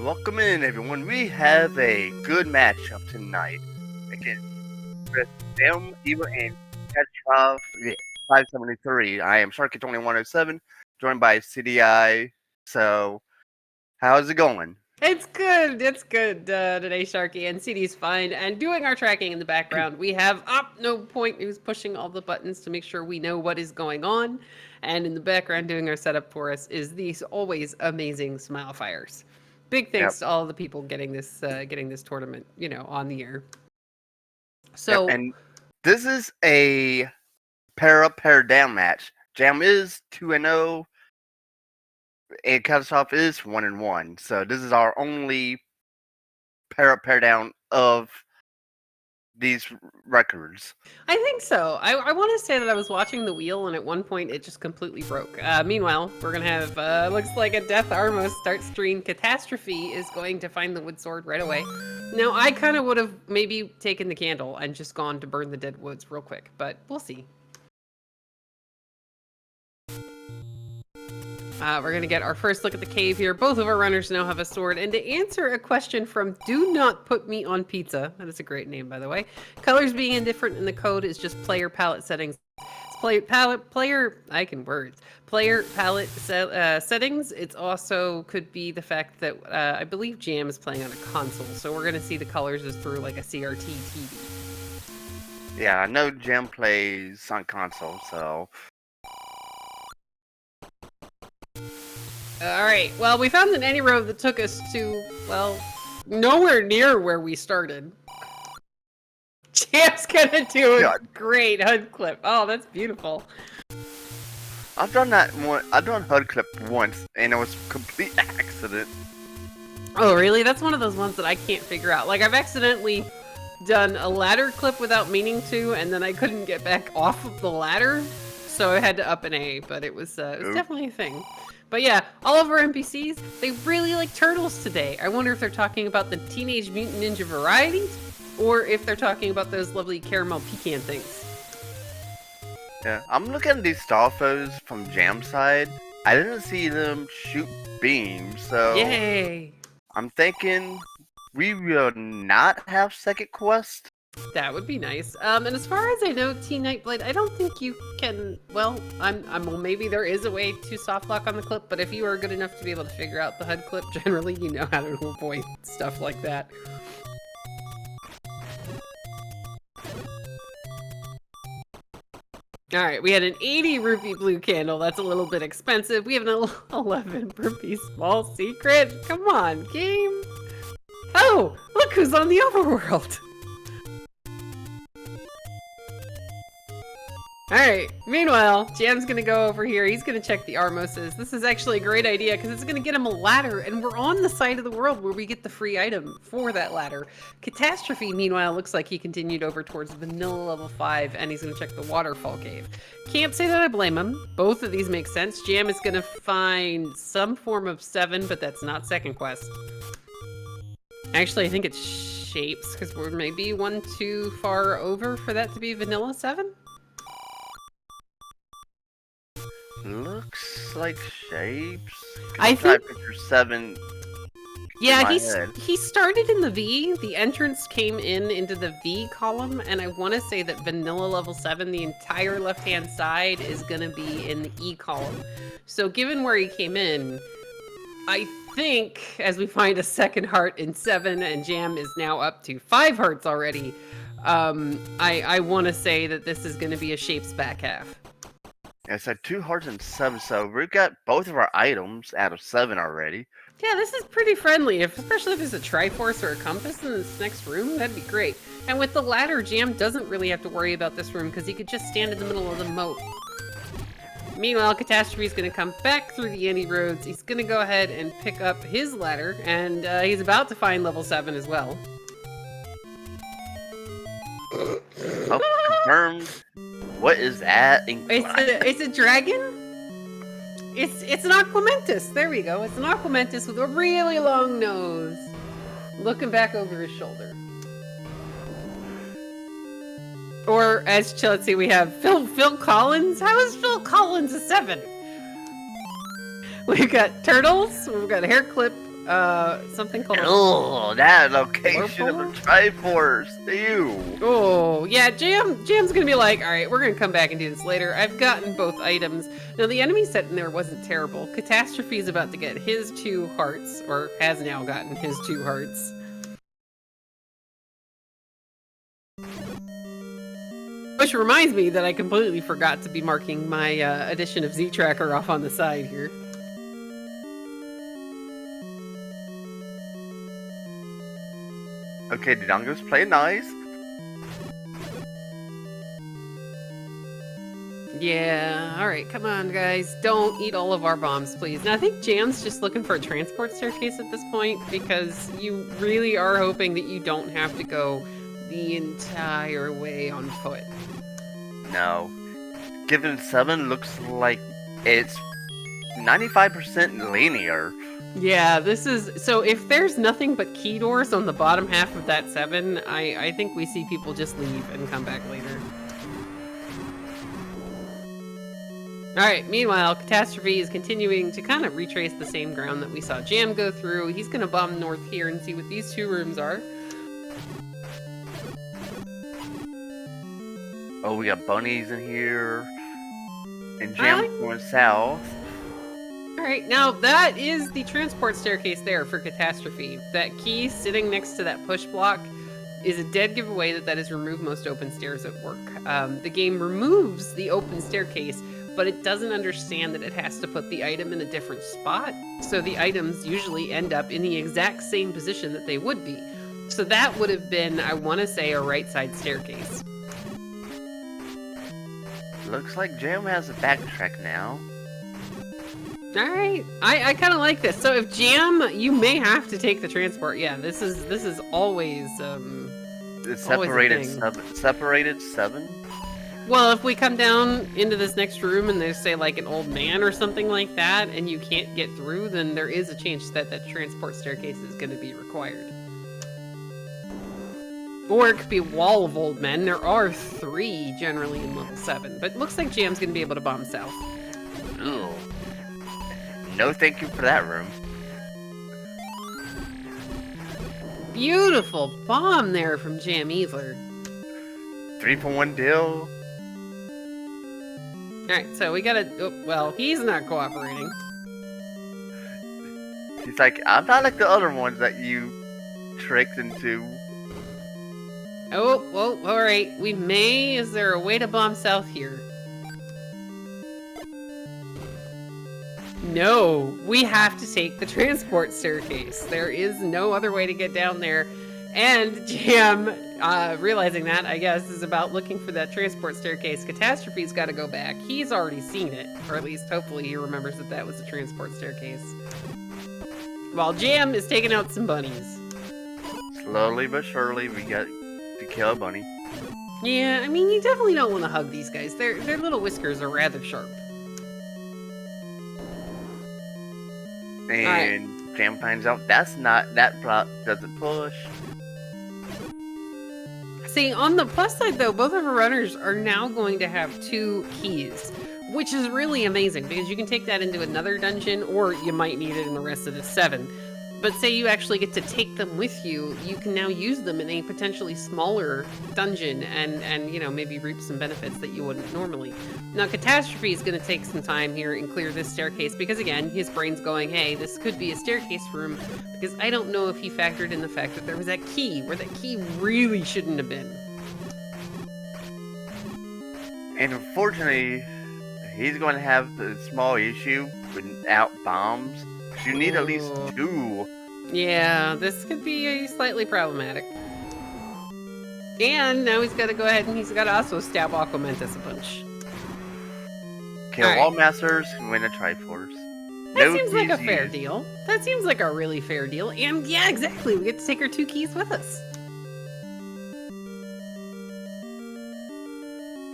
welcome in everyone. We have a good matchup tonight against JamEvil and Catastrophe573. I am Sharky2107, joined by CDI. So, how's it going? It's good. It's good today, Sharky, and CD's fine. And doing our tracking in the background, we have No Point, who's pushing all the buttons to make sure we know what is going on. And in the background, doing our setup for us is these always amazing Smile Fires. Big thanks to all the people getting this tournament, on the air. So, and this is a pair up, pair down match. Jam is 2-0. And Catastrophe is 1-1, so this is our only pair up, pair down of these records. I think so. I want to say that I was watching the wheel, and at one point it just completely broke. Meanwhile, we're gonna have looks like a Death Armos start stream. Catastrophe is going to find the wood sword right away. Now, I kind of would have maybe taken the candle and just gone to burn the dead woods real quick, but we'll see. We're going to get our first look at the cave here. Both of our runners now have a sword. And to answer a question from Do Not Put Me on Pizza, that is a great name, by the way. Colors being indifferent in the code is just player palette settings. Player palette settings. It's also could be the fact that I believe Jam is playing on a console. So we're going to see the colors as through like a CRT TV. Yeah, I know Jam plays on console, so... Alright, well, we found an any road that took us to, well, nowhere near where we started. Jam's gonna do a great HUD clip. Oh, that's beautiful. I've done that one. I've done HUD clip once, and it was a complete accident. Oh, really? That's one of those ones that I can't figure out. Like, I've accidentally done a ladder clip without meaning to, and then I couldn't get back off of the ladder, so I had to up an A, but it was definitely a thing. But yeah, all of our NPCs, they really like turtles today. I wonder if they're talking about the Teenage Mutant Ninja varieties, or if they're talking about those lovely caramel pecan things. Yeah, I'm looking at these Stalfos from Jam's side. I didn't see them shoot beams, so... Yay! I'm thinking we will not have second quest. That would be nice. And as far as I know, Teen Nightblade, I don't think you can, well, well, maybe there is a way to soft lock on the clip, but if you are good enough to be able to figure out the HUD clip, generally you know how to avoid stuff like that. Alright, we had an 80 rupee blue candle. That's a little bit expensive. We have an 11 rupee small secret. Come on, game. Oh, look who's on the Overworld. Alright, meanwhile, Jam's gonna go over here. He's gonna check the Armoses. This is actually a great idea because it's gonna get him a ladder, and we're on the side of the world where we get the free item for that ladder. Catastrophe, meanwhile, looks like he continued over towards vanilla level 5, and he's gonna check the waterfall cave. Can't say that I blame him. Both of these make sense. Jam is gonna find some form of 7, but that's not second quest. Actually, I think it's shapes, because we're maybe one too far over for that to be vanilla 7? Looks like shapes. I think picture 7. Yeah, he started in the V. The entrance came into the V column, and I want to say that vanilla level 7, the entire left-hand side, is going to be in the E column. So given where he came in, I think as we find a second heart in 7, and Jam is now up to 5 hearts already, I want to say that this is going to be a shapes back half. Yeah, so 2 hearts and 7, so we've got both of our items out of 7 already. Yeah, this is pretty friendly, especially if there's a Triforce or a compass in this next room, that'd be great. And with the ladder, Jam doesn't really have to worry about this room because he could just stand in the middle of the moat. Meanwhile, Catastrophe is going to come back through the any roads. He's going to go ahead and pick up his ladder, and he's about to find level 7 as well. Oh, confirmed. What is that? It's a dragon? It's an Aquamentus. There we go. It's an Aquamentus with a really long nose. Looking back over his shoulder. Or, let's see, we have Phil Collins. How is Phil Collins a 7? We've got turtles. We've got a hair clip. something called... Oh, that location of Whirlpool? the Triforce. Ew. Oh, yeah, Jam's gonna be like, alright, we're gonna come back and do this later. I've gotten both items. Now, the enemy set in there wasn't terrible. Catastrophe is about to get his 2 hearts, or has now gotten his 2 hearts. Which reminds me that I completely forgot to be marking my edition of Z-Tracker off on the side here. Okay, Dodongo's playing nice. Yeah, alright, come on, guys. Don't eat all of our bombs, please. Now, I think Jam's just looking for a transport staircase at this point, because you really are hoping that you don't have to go the entire way on foot. No. Given 7 looks like it's 95% linear. Yeah, this is... So if there's nothing but key doors on the bottom half of that 7, I think we see people just leave and come back later. Alright, meanwhile, Catastrophe is continuing to kind of retrace the same ground that we saw Jam go through. He's going to bomb north here and see what these 2 rooms are. Oh, we got bunnies in here. And Jam going south. Alright, now that is the transport staircase there for Catastrophe. That key sitting next to that push block is a dead giveaway that is remove most open stairs at work. The game removes the open staircase, but it doesn't understand that it has to put the item in a different spot. So the items usually end up in the exact same position that they would be. So that would have been, I want to say, a right side staircase. Looks like Jam has a backtrack now. Alright, I kind of like this. So if Jam, you may have to take the transport. Yeah, this is always, It's separated separated 7? Well, if we come down into this next room and there's, say, like an old man or something like that, and you can't get through, then there is a chance that that transport staircase is going to be required. Or it could be a wall of old men. There are 3 generally in level 7, but it looks like Jam's going to be able to bomb south. Ew. No thank you for that room. Beautiful bomb there from JamEvil. 3-for-1 deal. Alright, so we gotta... Oh, well, he's not cooperating. He's like, I'm not like the other ones that you tricked into. Oh, well, alright. We may... Is there a way to bomb south here? No, we have to take the transport staircase. There is no other way to get down there. And Jam, realizing that, I guess, is about looking for that transport staircase. Catastrophe's got to go back. He's already seen it, or at least hopefully he remembers that that was a transport staircase. While Jam is taking out some bunnies. Slowly but surely, we got to kill a bunny. Yeah, I mean, you definitely don't want to hug these guys. Their little whiskers are rather sharp. And Jam finds out that block doesn't push. See, on the plus side, though, both of our runners are now going to have 2 keys, which is really amazing because you can take that into another dungeon, or you might need it in the rest of the 7. But say you actually get to take them with you, you can now use them in a potentially smaller dungeon and you know, maybe reap some benefits that you wouldn't normally. Now, Catastrophe is going to take some time here and clear this staircase because, again, his brain's going, hey, this could be a staircase room, because I don't know if he factored in the fact that there was that key, where that key really shouldn't have been. And unfortunately, he's going to have a small issue without bombs. You need at least 2. Yeah, this could be slightly problematic. And now he's got to go ahead and he's got to also stab Aquamentus a bunch. Kill all masters and win a Triforce. That seems like a fair deal. That seems like a really fair deal. And yeah, exactly. We get to take our 2 keys with us.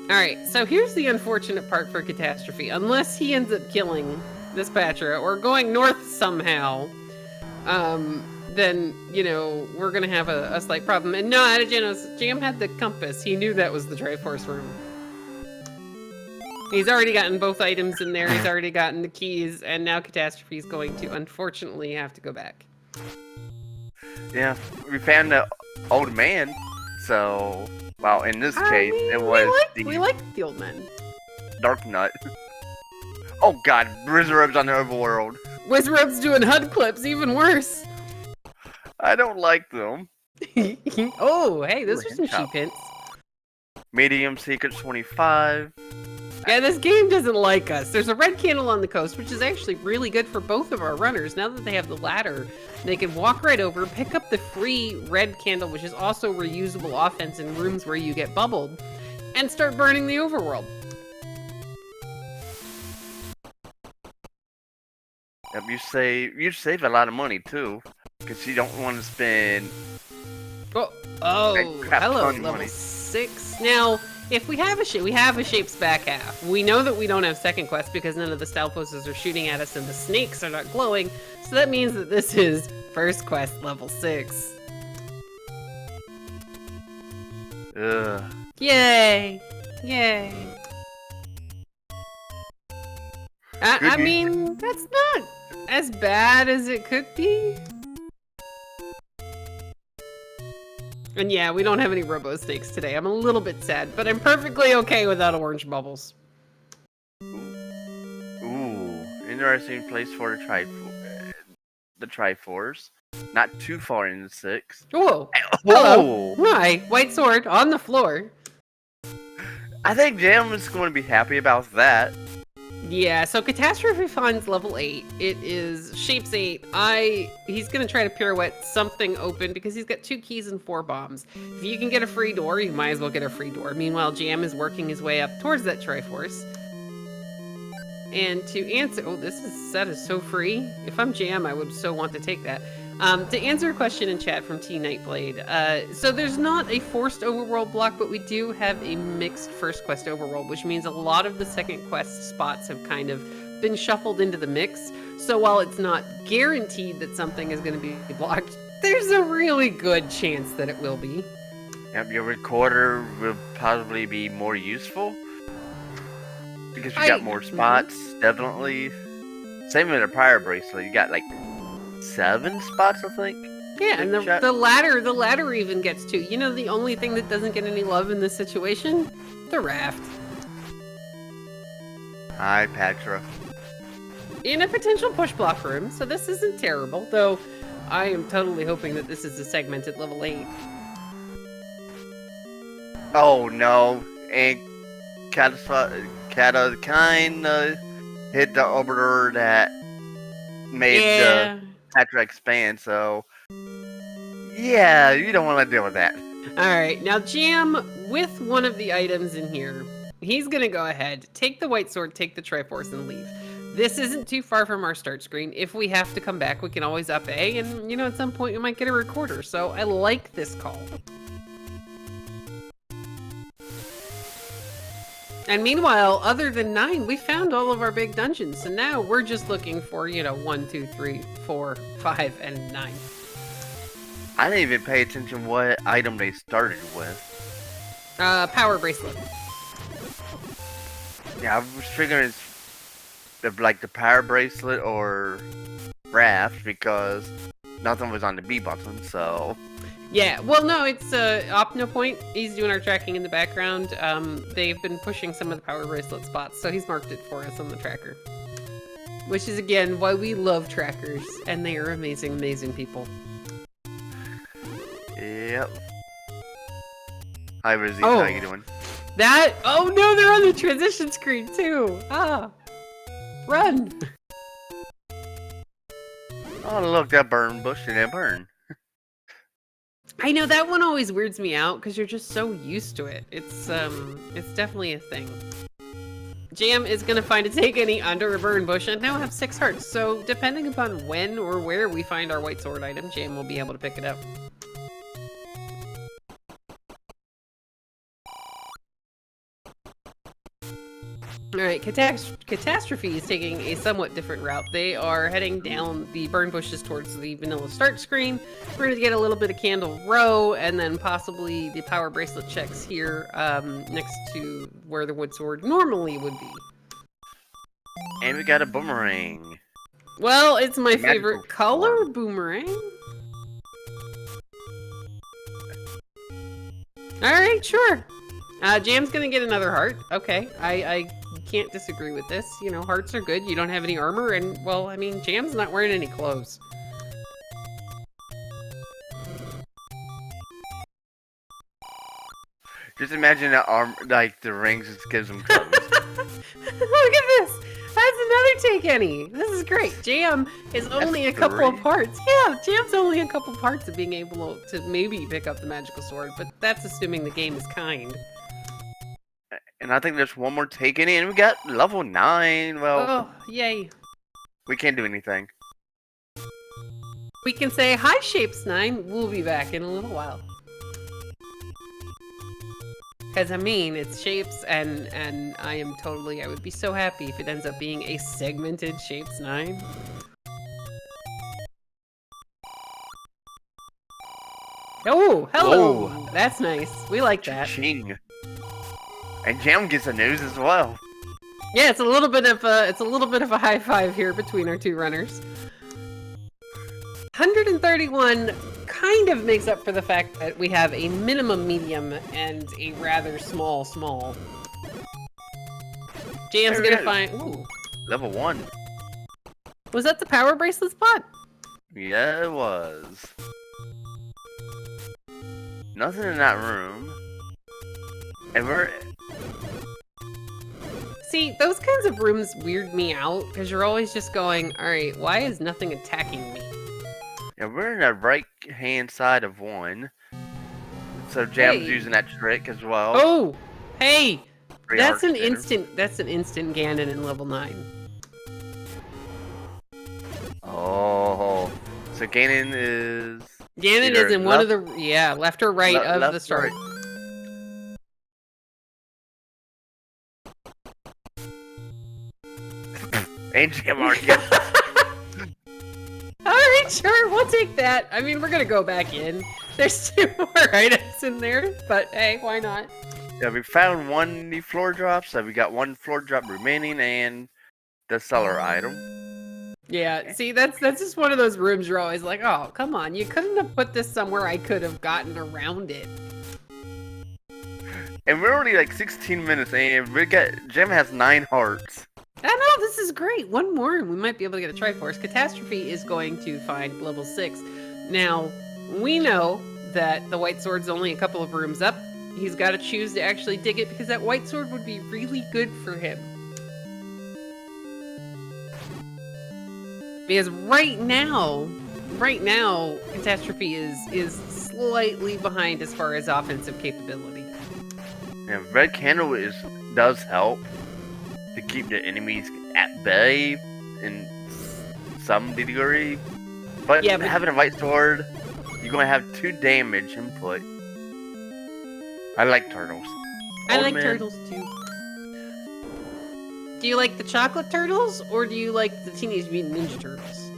Alright, so here's the unfortunate part for Catastrophe. Unless he ends up killing this Patra or going north somehow, then, you know, we're gonna have a slight problem. And no, Adagenos, Jam had the compass. He knew that was the Triforce room. He's already gotten both items in there. He's already gotten the keys, and now Catastrophe is going to, unfortunately, have to go back. Yeah, we found the old man. So, well, in this case, it was we like the old man. Dark Nut. Oh God, Wizard's on the Overworld. Wizard's doing HUD clips, even worse. I don't like them. Oh, hey, those are some cheap hints. Medium Secret 25. Yeah, this game doesn't like us. There's a red candle on the coast, which is actually really good for both of our runners. Now that they have the ladder, they can walk right over, pick up the free red candle, which is also reusable offense in rooms where you get bubbled, and start burning the overworld. Yep, you save a lot of money too, because you don't want to spend. Oh, hello, level 6. Now, if we have a shape, we have a shape's back half. We know that we don't have second quest because none of the style poses are shooting at us and the snakes are not glowing. So that means that this is first quest level 6. Ugh. Yay! Yay! I mean, that's not as bad as it could be. And yeah, we don't have any robo snakes today. I'm a little bit sad, but I'm perfectly okay without orange bubbles. Ooh, interesting place for the Triforce. Not too far in the 6. Whoa! Whoa! Hello. Hi, white sword on the floor. I think Jam is going to be happy about that. Yeah, so Catastrophe finds level 8. It is shapes 8. He's gonna try to pirouette something open because he's got 2 keys and 4 bombs. If you can get a free door, you might as well get a free door. Meanwhile, Jam is working his way up towards that Triforce. And to answer, set is so free. If I'm Jam, I would so want to take that. To answer a question in chat from T Nightblade, so there's not a forced overworld block, but we do have a mixed first quest overworld, which means a lot of the second quest spots have kind of been shuffled into the mix. So while it's not guaranteed that something is going to be blocked, there's a really good chance that it will be. Yep, your recorder will probably be more useful because you got more spots, definitely. Same with the prior bracelet, you got like 7 spots, I think. Yeah, and the ladder even gets 2. You know the only thing that doesn't get any love in this situation? The raft. Hi, Patra. In a potential push block room, so this isn't terrible, though I am totally hoping that this is a segmented level 8. Oh no, and Catastrophe kinda hit the orbiter that made the Patra expand, so yeah, you don't want to deal with that. Alright, now Jam, with one of the items in here, he's gonna go ahead, take the white sword, take the Triforce, and leave. This isn't too far from our start screen. If we have to come back, we can always up A, and you know, at some point we might get a recorder, so I like this call. And meanwhile, other than 9, we found all of our big dungeons. So now we're just looking for, 1, 2, 3, 4, 5, and 9. I didn't even pay attention what item they started with. Power bracelet. Yeah, I was figuring it's like the power bracelet or Raft because nothing was on the B button, so... Yeah, well, no, it's Opnopoint. He's doing our tracking in the background. They've been pushing some of the power bracelet spots, so he's marked it for us on the tracker. Which is, again, why we love trackers, and they are amazing, amazing people. Yep. Hi, Rizzy. How you doing? Oh no, they're on the transition screen, too! Ah! Run! Oh, look, that burn bush didn't burn. I know, that one always weirds me out because you're just so used to it. It's definitely a thing. Jam is gonna find a take any under a burn bush and now have 6 hearts. So depending upon when or where we find our white sword item, Jam will be able to pick it up. Alright, Catastrophe is taking a somewhat different route. They are heading down the burn bushes towards the vanilla start screen. We're going to get a little bit of candle row, and then possibly the power bracelet checks here next to where the wood sword normally would be. And we got a boomerang. Well, it's my Magical favorite color, form. boomerang. Alright, sure. Jam's gonna get another heart. Okay, I can't disagree with this. You know, hearts are good. You don't have any armor, and, well, I mean, Jam's not wearing any clothes. Just imagine that arm, like the rings just gives them clothes. Look at this! That's another take any. This is great. Jam is only a couple of parts. Yeah, Jam's only a couple parts of being able to maybe pick up the magical sword, but that's assuming the game is kind. And I think there's one more take any, and we got level 9. Well, Oh, yay. we can't do anything. We can say, hi, Shapes 9. We'll be back in a little while. Because, I mean, it's Shapes, and I would be so happy if it ends up being a segmented Shapes 9. Oh, hello! Whoa. That's nice. We like that. Ching. And Jam gets the news as well. Yeah, it's a little bit of a high five here between our two runners. 131 kind of makes up for the fact that we have a minimum medium and a rather small. Jam's gonna find. Ooh. Level 1. Was that the power bracelet spot? Yeah, it was. Nothing in that room. And we're... See, those kinds of rooms weird me out because you're always just going, alright, why is nothing attacking me? Yeah, we're in the right hand side of one. So Jam's using that trick as well. Oh! Hey! That's an Center. instant Ganon in level 9. Oh. So Ganon is... Ganon is in one of the... Yeah, left or right of the start. Right. And Jam already gets... Alright, sure, we'll take that. I mean, we're gonna go back in. There's 2 more items in there, but hey, why not? Yeah, we found 1 new floor drop, so we got 1 floor drop remaining and the cellar item. Yeah, see, that's just one of those rooms you're always like, oh, come on, you couldn't have put this somewhere I could have gotten around it. And we're already like 16 minutes and Jam has 9 hearts. I know, this is great. 1 more and we might be able to get a Triforce. Catastrophe is going to find level 6. Now, we know that the white sword's only a couple of rooms up. He's got to choose to actually dig it because that white sword would be really good for him. Because right now, Catastrophe is slightly behind as far as offensive capability. Yeah, red candle does help to keep the enemies at bay in some degree. But, yeah, but having a white sword, you're going to have 2 damage input. I like turtles. I like turtles too. Do you like the chocolate turtles or do you like the Teenage Mutant Ninja Turtles?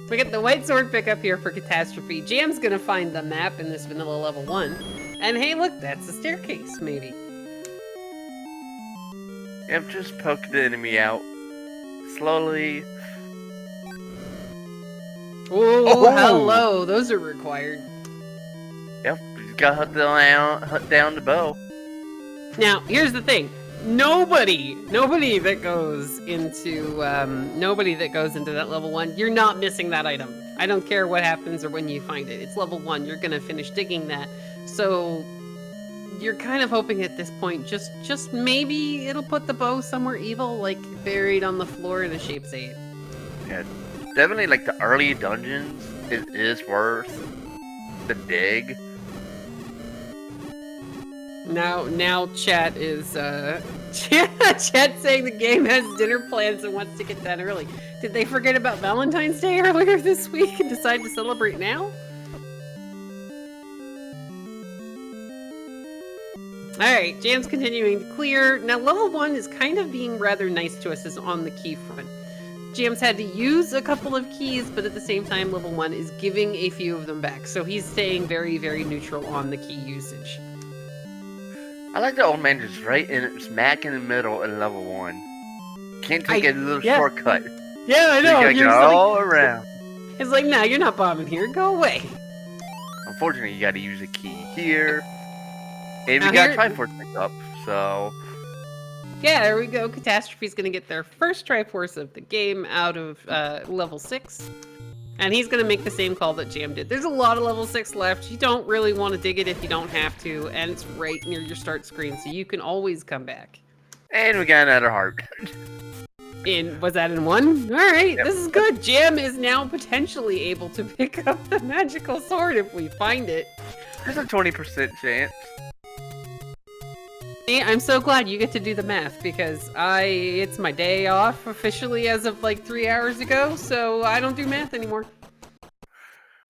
We got the white sword pickup here for Catastrophe. Jam's gonna find the map in this vanilla level 1. And hey, look, that's a staircase, maybe. Yep, just poke the enemy out. Slowly. Oh, hello. Those are required. Yep, you gotta hunt down the bow. Now, here's the thing. Nobody that goes into that level 1, you're not missing that item. I don't care what happens or when you find it. It's level 1. You're gonna finish digging that. So you're kind of hoping at this point, just maybe it'll put the bow somewhere evil, like buried on the floor in a Shapes 8. Yeah, definitely like the early dungeons, it is worth the dig. Now chat is chat saying the game has dinner plans and wants to get done early. Did they forget about Valentine's Day earlier this week and decide to celebrate now? Alright, Jam's continuing to clear. Now level 1 is kind of being rather nice to us as on the key front. Jam's had to use a couple of keys, but at the same time level 1 is giving a few of them back. So he's staying very, very neutral on the key usage. I like the old man just right in smack in the middle in level 1. Can't take a little yeah. shortcut. Yeah, I know. You gotta go all around. It's like, nah, you're not bombing here. Go away. Unfortunately, you gotta use a key here. And we Now got Triforce picked up, so... Yeah, there we go. Catastrophe's gonna get their first Triforce of the game out of level 6. And he's gonna make the same call that Jam did. There's a lot of level 6 left. You don't really want to dig it if you don't have to, and it's right near your start screen, so you can always come back. And we got another heart. Was that in 1? Alright, Yep. This is good. Jam is now potentially able to pick up the magical sword if we find it. There's a 20% chance. See, I'm so glad you get to do the math, because it's my day off officially as of like 3 hours ago, so I don't do math anymore.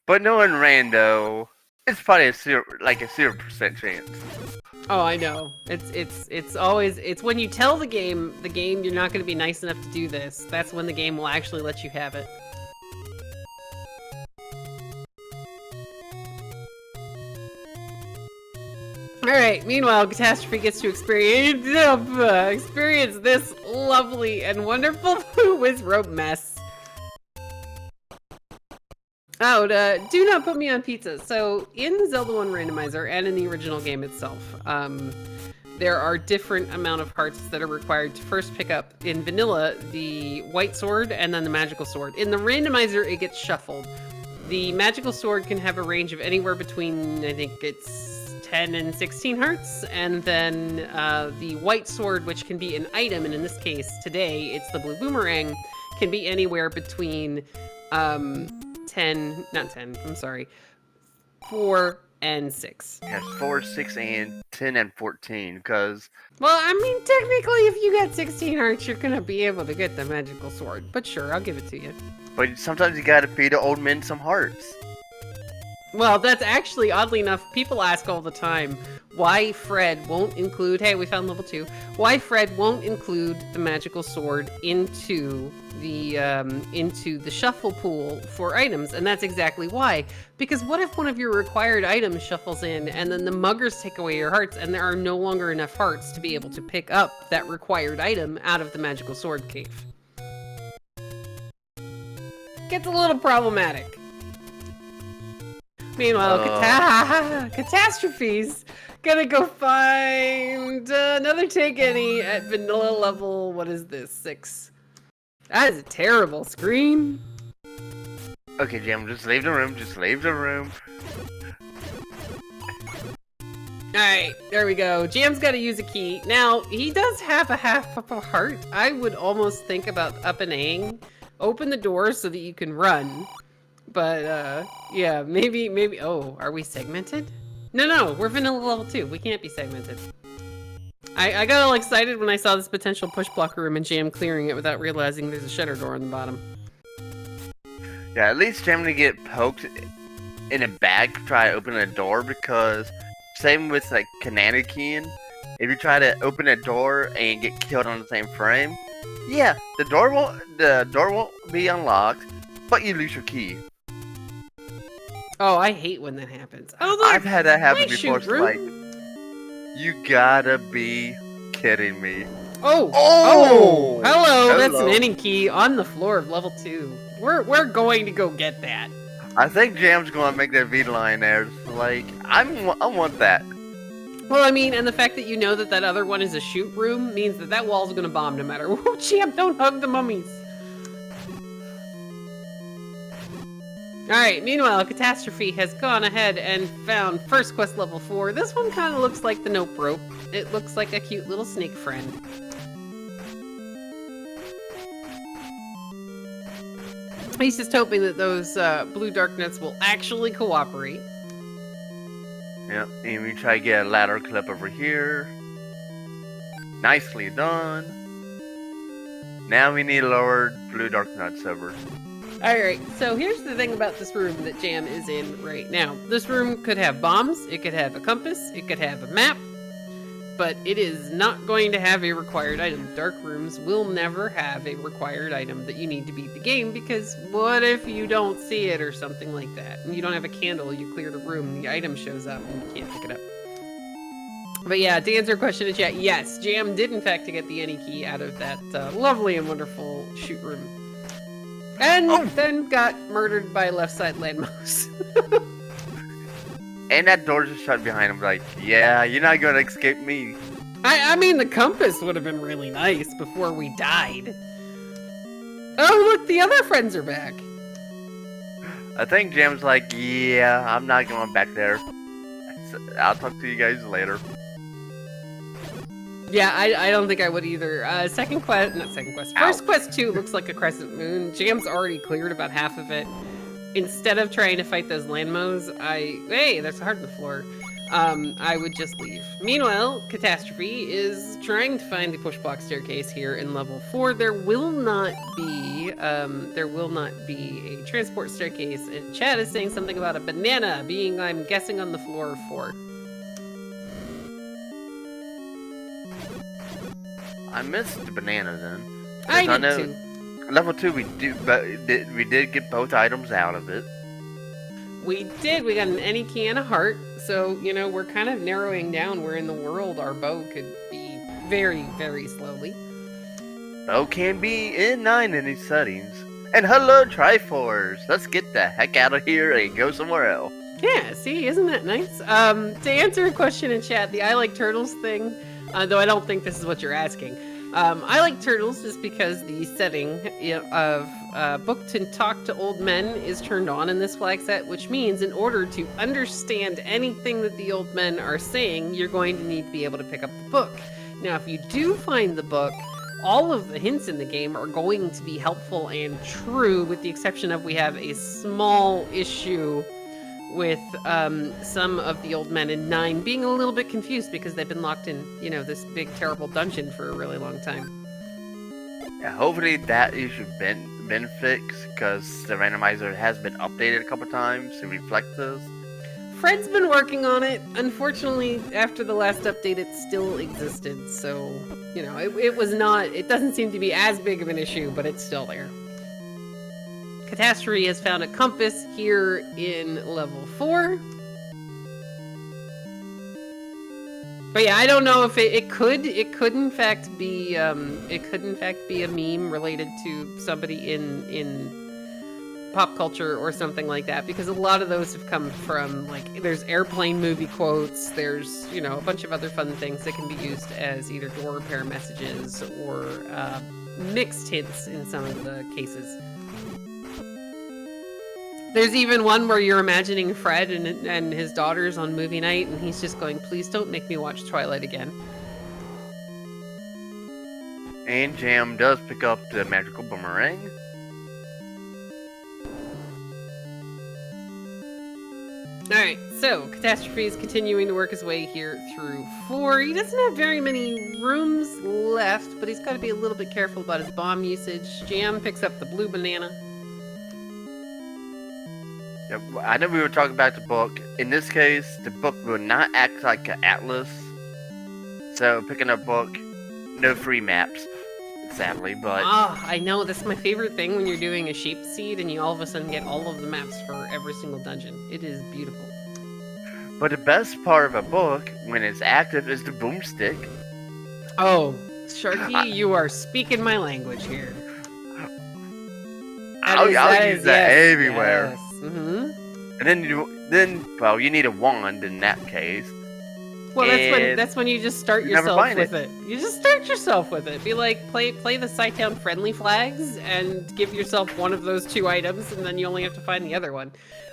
But knowing Rando, it's probably a 0% chance. Oh, I know. It's always when you tell the game you're not going to be nice enough to do this. That's when the game will actually let you have it. Alright, meanwhile, Catastrophe gets to experience this lovely and wonderful whiz rope mess. Oh, do not put me on pizza. So, in the Zelda 1 randomizer and in the original game itself, there are different amount of hearts that are required to first pick up, in vanilla, the white sword and then the magical sword. In the randomizer, it gets shuffled. The magical sword can have a range of anywhere between, I think it's 10 and 16 hearts, and then the white sword, which can be an item, and in this case, today, it's the blue boomerang, can be anywhere between 4 and 6. Yes, 4, 6, and 10 and 14, because... Well, I mean, technically, if you got 16 hearts, you're gonna be able to get the magical sword. But sure, I'll give it to you. But sometimes you gotta feed the old men some hearts. Well, that's actually, oddly enough, people ask all the time why Fred won't include, hey, we found level 2, why Fred won't include the magical sword into the shuffle pool for items, and that's exactly why. Because what if one of your required items shuffles in, and then the muggers take away your hearts, and there are no longer enough hearts to be able to pick up that required item out of the magical sword cave? Gets a little problematic. Meanwhile, Catastrophe's gonna go find another Take Any at vanilla level, what is this, 6? That is a terrible screen. Okay, Jam, just leave the room, Alright, there we go. Jam's gotta use a key. Now, he does have a half of a heart. I would almost think about up and A-ing. Open the door so that you can run. But, yeah, maybe, oh, are we segmented? No, we're vanilla level 2. We can't be segmented. I got all excited when I saw this potential push block room and Jam clearing it without realizing there's a shutter door on the bottom. Yeah, at least Jam to get poked in a bag to try to open a door, because same with like Kananakian, if you try to open a door and get killed on the same frame, yeah, the door won't be unlocked, but you lose your key. Oh, I hate when that happens. Oh, look, I've had that happen before. It's room. like, you gotta be kidding me. Oh! Hello! That's an inning key on the floor of level 2. We're going to go get that. I think Jam's gonna make that V line there. It's like, I want that. Well, I mean, and the fact that you know that other one is a shoot room means that wall's gonna bomb no matter. Oh, Jam, don't hug the mummies. Alright, meanwhile, Catastrophe has gone ahead and found first quest level 4. This one kind of looks like the Nope Rope. It looks like a cute little snake friend. He's just hoping that those blue dark nuts will actually cooperate. Yep, and we try to get a ladder clip over here. Nicely done. Now we need to lower blue dark nuts over. Alright, so here's the thing about this room that Jam is in right now. This room could have bombs, it could have a compass, it could have a map, but it is not going to have a required item. Dark rooms will never have a required item that you need to beat the game, because what if you don't see it or something like that? And you don't have a candle, you clear the room, and the item shows up and you can't pick it up. But yeah, to answer a question in chat, yes, Jam did in fact get the any key out of that lovely and wonderful shoot room. And then got murdered by left side landmouse. And that door just shut behind him. Like, yeah, you're not gonna escape me. I mean, the compass would have been really nice before we died. Oh, look, the other friends are back. I think Jam's like, yeah, I'm not going back there. I'll talk to you guys later. Yeah, I don't think I would either. First quest 2 looks like a crescent moon. Jam's already cleared about half of it. Instead of trying to fight those landmos, hey, there's a heart on the floor. I would just leave. Meanwhile, Catastrophe is trying to find the pushblock staircase here in level 4. There will not be a transport staircase. And Chad is saying something about a banana being, I'm guessing, on the floor of 4. I missed the banana then. I did too. Level 2, we did get both items out of it. We did. We got an any key and a heart. So, you know, we're kind of narrowing down where in the world our bow could be very, very slowly. Bow can be in 9 in these settings. And hello, Triforce! Let's get the heck out of here and go somewhere else. Yeah, see, isn't that nice? To answer a question in chat, the I like turtles thing, though I don't think this is what you're asking. I like turtles just because the setting of book to talk to old men is turned on in this flag set, which means in order to understand anything that the old men are saying, you're going to need to be able to pick up the book. Now, if you do find the book, all of the hints in the game are going to be helpful and true, with the exception of we have a small issue with some of the old men in 9 being a little bit confused because they've been locked in, you know, this big terrible dungeon for a really long time. Yeah, hopefully that issue been fixed, because the randomizer has been updated a couple times to reflect this. Fred's been working on it. Unfortunately, after the last update, it still existed, so, you know, it doesn't seem to be as big of an issue, but it's still there. Catastrophe has found a compass here in level 4. But yeah, I don't know if it could in fact be a meme related to somebody in pop culture or something like that, because a lot of those have come from, like, there's airplane movie quotes, there's, you know, a bunch of other fun things that can be used as either door repair messages or mixed hints in some of the cases. There's even one where you're imagining Fred and his daughters on movie night, and he's just going, please don't make me watch Twilight again. And Jam does pick up the magical boomerang. Alright, so Catastrophe is continuing to work his way here through 4. He doesn't have very many rooms left, but he's got to be a little bit careful about his bomb usage. Jam picks up the blue banana. Yep, I know we were talking about the book. In this case, the book will not act like an atlas. So picking up a book, no free maps, sadly, but... Ah, I know, that's my favorite thing when you're doing a shape seed and you all of a sudden get all of the maps for every single dungeon. It is beautiful. But the best part of a book, when it's active, is the boomstick. Oh, Sharky, you are speaking my language here. I'll use that everywhere. Yes. Mm-hmm. And then you need a wand in that case. Well, that's when you just start yourself with it. You just start yourself with it. Be like, play the Sighttown friendly flags and give yourself one of those 2 items, and then you only have to find the other one.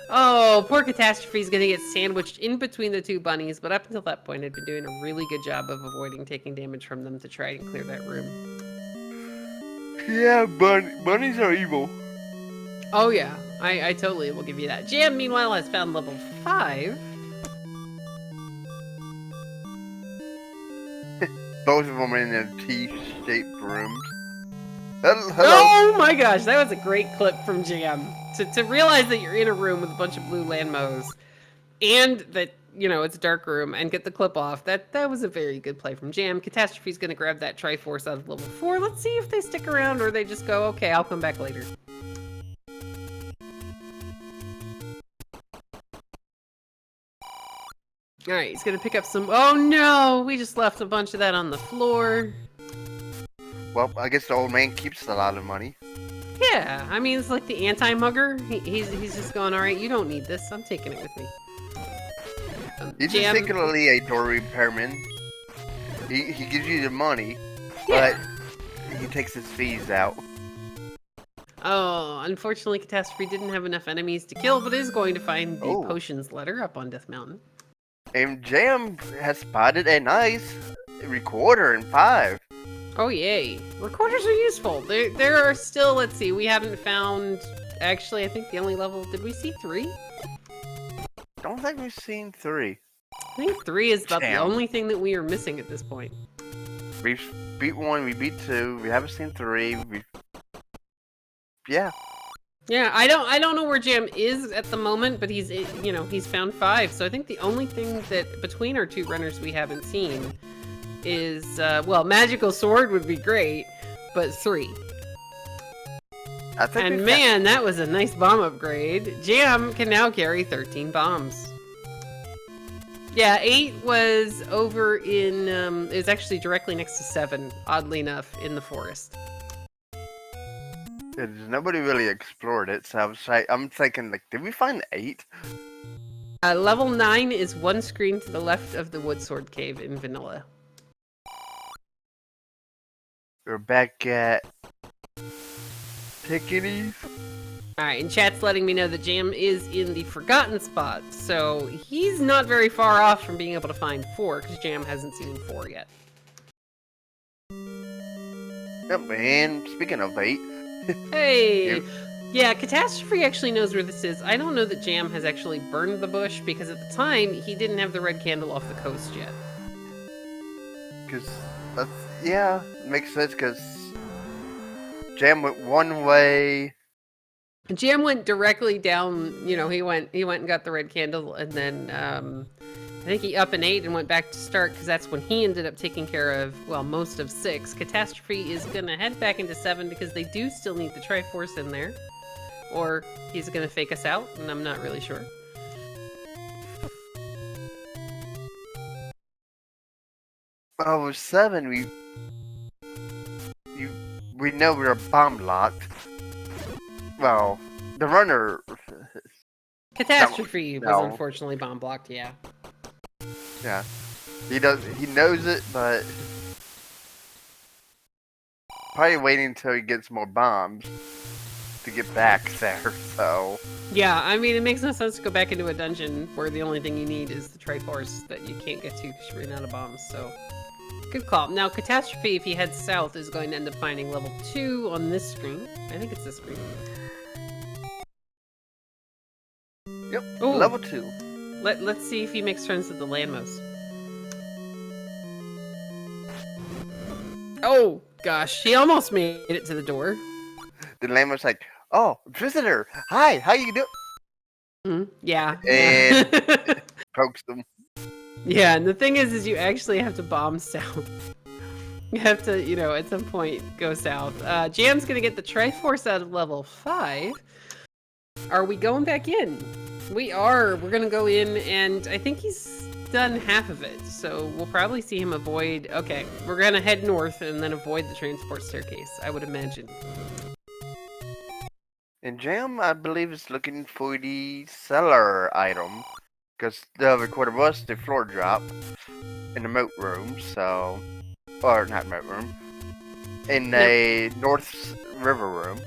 Oh, poor Catastrophe's gonna get sandwiched in between the 2 bunnies, but up until that point, I'd been doing a really good job of avoiding taking damage from them to try and clear that room. Yeah, bunnies are evil. Oh yeah, I totally will give you that. Jam, meanwhile, has found level 5. Both of them are in their T-shaped rooms. Hello. Oh my gosh, that was a great clip from Jam. To realize that you're in a room with a bunch of blue landmos, and that, you know, it's a dark room, and get the clip off, that was a very good play from Jam. Catastrophe's gonna grab that Triforce out of level 4. Let's see if they stick around or they just go, okay, I'll come back later. Alright, he's gonna pick up some... Oh no! We just left a bunch of that on the floor. Well, I guess the old man keeps a lot of money. Yeah, I mean, it's like the anti-mugger. He's just going, alright, you don't need this. I'm taking it with me. He's Jam... particularly a door repairman. He gives you the money, Yeah. but he takes his fees out. Oh, unfortunately, Catastrophe didn't have enough enemies to kill, but is going to find the Oh. potions letter up on Death Mountain. And Jam has spotted a nice recorder in 5. Oh, yay. Recorders are useful. There are still, let's see, we haven't found... Actually, I think the only level... Did we see 3? Don't think we've seen 3. I think 3 is about the Damn. only thing that we are missing at this point. We've beat 1, we beat 2, we haven't seen 3. Yeah. Yeah, I don't know where Jam is at the moment, but he's, you know, he's found 5. So I think the only thing that between our 2 runners we haven't seen is, well, Magical Sword would be great, but 3. I think And man, that was a nice bomb upgrade. Jam can now carry 13 bombs. Yeah, 8 was over in, it was actually directly next to 7, oddly enough, in the forest. Nobody really explored it, so I'm thinking, like, did we find 8? Level 9 is 1 screen to the left of the Wood Sword Cave in Vanilla. We're back at Pickaninnies. Alright, and chat's letting me know that Jam is in the Forgotten spot, so he's not very far off from being able to find 4, because Jam hasn't seen 4 yet. Yep, and speaking of 8. Hey! Yeah, Catastrophe actually knows where this is. I don't know that Jam has actually burned the bush, because at the time, he didn't have the red candle off the coast yet. Because, yeah, makes sense, because Jam went one way. Jam went directly down, you know, he went and got the red candle, and then, I think he up and 8 and went back to start, because that's when he ended up taking care of, well, most of 6. Catastrophe is gonna head back into 7, because they do still need the Triforce in there. Or he's gonna fake us out, and I'm not really sure. Oh, with 7, we know we're bomb locked. Well, the runner. Catastrophe No. was unfortunately bomb blocked, yeah. Yeah, he knows it, but probably waiting until he gets more bombs to get back there. So Yeah, I mean, it makes no sense to go back into a dungeon where the only thing you need is the Triforce that you can't get to because you ran out of bombs, so... Good call. Now, Catastrophe, if he heads south, is going to end up finding level 2 on this screen. I think it's this screen. yep, Ooh. level 2. Let's see if he makes friends with the Landmouse. Oh, gosh, he almost made it to the door. The lamb was like, "Oh, visitor! Hi, how you doing?" Yeah. And pokes them. Yeah, and the thing is you actually have to bomb south. You have to, you know, at some point go south. Jam's gonna get the Triforce out of level 5. Are we going back in? We are. We're gonna go in, and I think he's done half of it, so we'll probably see him avoid... Okay, we're gonna head north and then avoid the transport staircase, I would imagine. And Jam, I believe, is looking for the cellar item. Because the recorder was the floor drop in the moat room, so... Or, not moat room. In the North River room.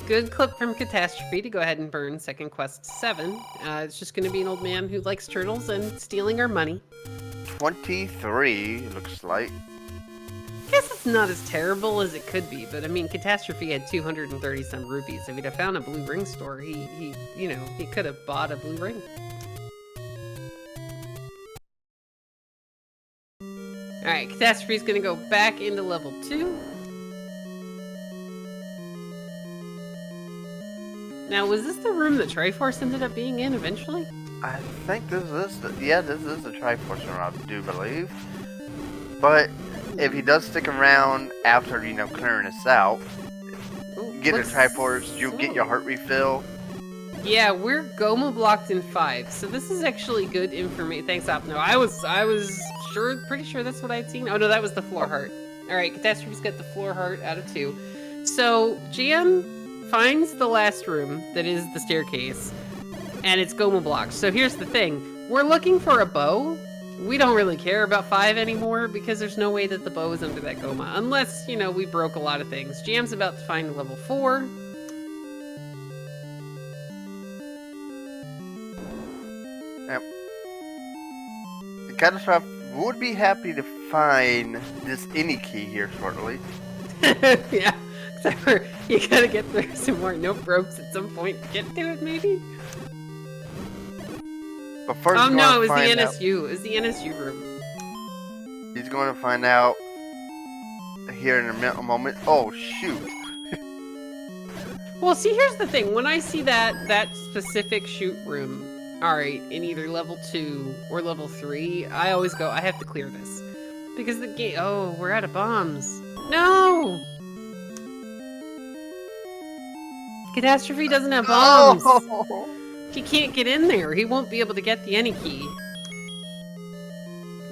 Good clip from Catastrophe to go ahead and burn second quest 7. It's just going to be an old man who likes turtles and stealing our money. 23, looks like. I guess it's not as terrible as it could be, but I mean, Catastrophe had 230 some rupees. If he'd have found a blue ring store, he you know, he could have bought a blue ring. Alright, Catastrophe's gonna go back into level 2. Now, was this the room that Triforce ended up being in eventually? I think this is the Triforce room, I do believe. But if he does stick around after, you know, clearing us out, Ooh, get a looks Triforce, you'll so- get your heart refill. Yeah, we're Goma blocked in 5, so this is actually good information. Thanks, Opno. I was pretty sure that's what I'd seen. Oh no, that was the floor heart. All right, Catastrophe's got the floor heart out of 2. So Jam finds the last room that is the staircase, and it's Goma blocked. So here's the thing: we're looking for a bow. We don't really care about 5 anymore because there's no way that the bow is under that Goma, unless we broke a lot of things. Jam's about to find level 4. Catastrophe would be happy to find this any key here shortly. Yeah, except for you gotta get through some more nope ropes at some point to get to it, maybe? But first, oh no, it was the NSU. It was the NSU room. He's going to find out here in a moment. Oh, shoot. Well, see, here's the thing. When I see that specific shoot room, alright, in either level 2 or level 3, I always go, I have to clear this. Because the game... Oh, we're out of bombs. No! Catastrophe doesn't have bombs. Oh! He can't get in there. He won't be able to get the any key.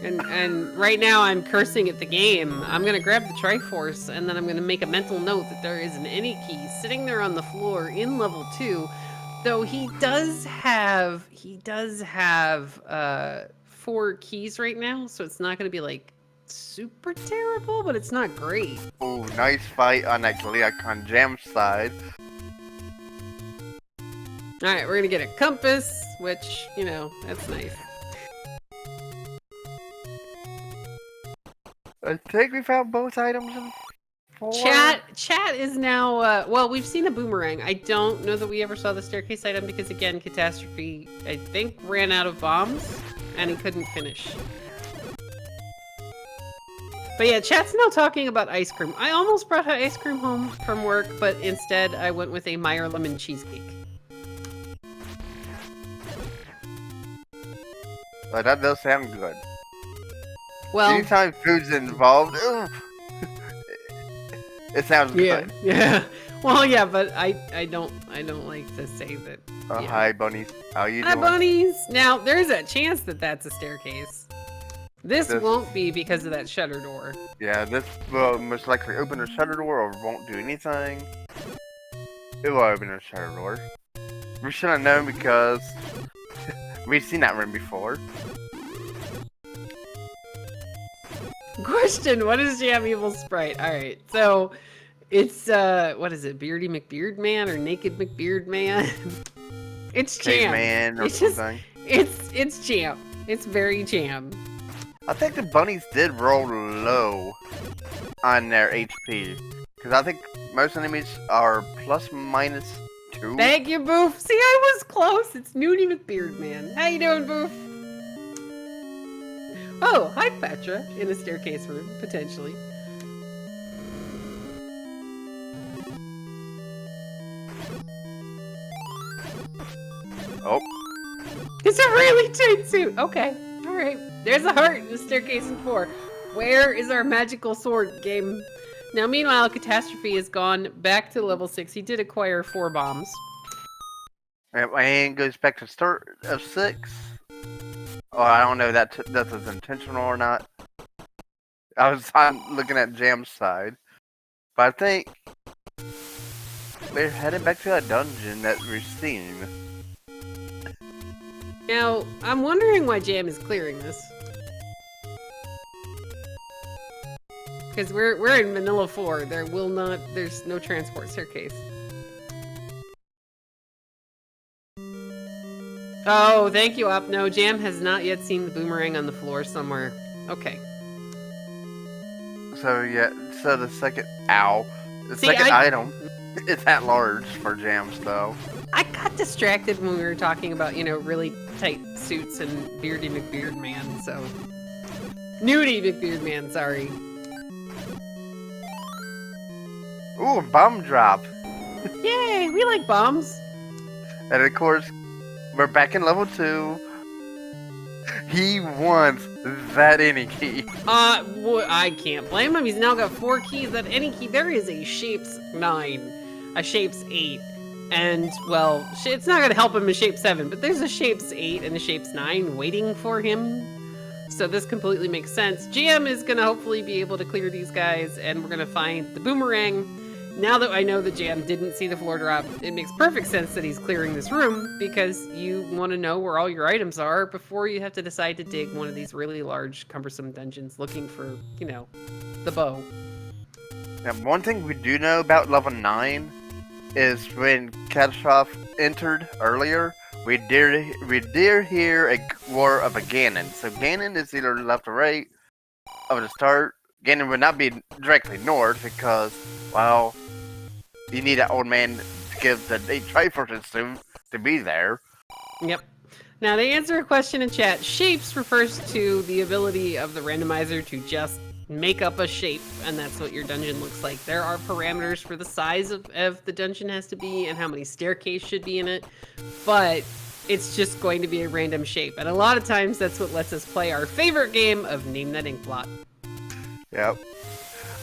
And right now I'm cursing at the game. I'm gonna grab the Triforce and then I'm gonna make a mental note that there is an any key sitting there on the floor in level 2. Though he does have 4 keys right now, so it's not gonna be like super terrible, but it's not great. Oh, nice fight on that Gliacon Jam side. Alright, we're gonna get a compass, which, that's nice. I think we found both items in 4. Chat is now, well, we've seen a boomerang. I don't know that we ever saw the staircase item because, again, Catastrophe, I think, ran out of bombs and he couldn't finish. But yeah, chat's now talking about ice cream. I almost brought ice cream home from work, but instead I went with a Meyer lemon cheesecake. Oh, that does sound good. Well, anytime food's involved, it sounds good. Yeah. Well, yeah, but I don't like to say that. Yeah. Hi, bunnies. How you doing? Hi, bunnies. Now, there's a chance that that's a staircase. This won't be because of that shutter door. Yeah, this will most likely open a shutter door or won't do anything. It will open a shutter door. We should have known because we've seen that room before. Question, what is JamEvil sprite? Alright, so it's what is it, Beardy McBeard Man or Naked McBeard Man? It's Jam. Man or it's something. It's Jam. It's very Jam. I think the bunnies did roll low on their HP. Because I think most enemies are ±2. Thank you, Boof. See, I was close. It's Nudie McBeard Man. How you doing, Boof? Oh, hi, Petra. In a staircase room, potentially. Oh. It's a really tight suit. Okay. Alright. There's a heart in the staircase in 4. Where is our magical sword game? Now, meanwhile, Catastrophe has gone back to level 6. He did acquire 4 bombs. And goes back to start of 6. Oh, I don't know if that was intentional or not. I was looking at Jam's side. But I think we're heading back to a dungeon that we've seen. Now, I'm wondering why Jam is clearing this. Because we're in Vanilla 4. There's no transport staircase. Oh, thank you, Up. No, Jam has not yet seen the boomerang on the floor somewhere. Okay. So, yeah, so the second item is that large for Jams, though. I got distracted when we were talking about, really tight suits and Beardy McBeard Man, so... Nudie McBeard Man, sorry. Ooh, bomb drop. Yay, we like bombs. And of course, we're back in level 2. He wants that any key. I can't blame him. He's now got 4 keys. That any key. There is a shapes 9, a shapes 8, And, well, it's not going to help him in Shape 7, but there's a Shapes 8 and a Shapes 9 waiting for him. So this completely makes sense. GM is going to hopefully be able to clear these guys, and we're going to find the boomerang. Now that I know that GM didn't see the floor drop, it makes perfect sense that he's clearing this room, because you want to know where all your items are before you have to decide to dig one of these really large, cumbersome dungeons looking for, you know, the bow. Now, one thing we do know about level 9 is when Catastrophe entered earlier, we did hear a roar of a Ganon. So Ganon is either left or right of the start. Ganon would not be directly north because, well, you need that old man to give the 8 Triforces to be there. Yep. Now, to answer a question in chat, shapes refers to the ability of the randomizer to just make up a shape, and that's what your dungeon looks like. There are parameters for the size of the dungeon has to be and how many staircases should be in it, but it's just going to be a random shape. And a lot of times that's what lets us play our favorite game of Name That Ink Blot. Yep.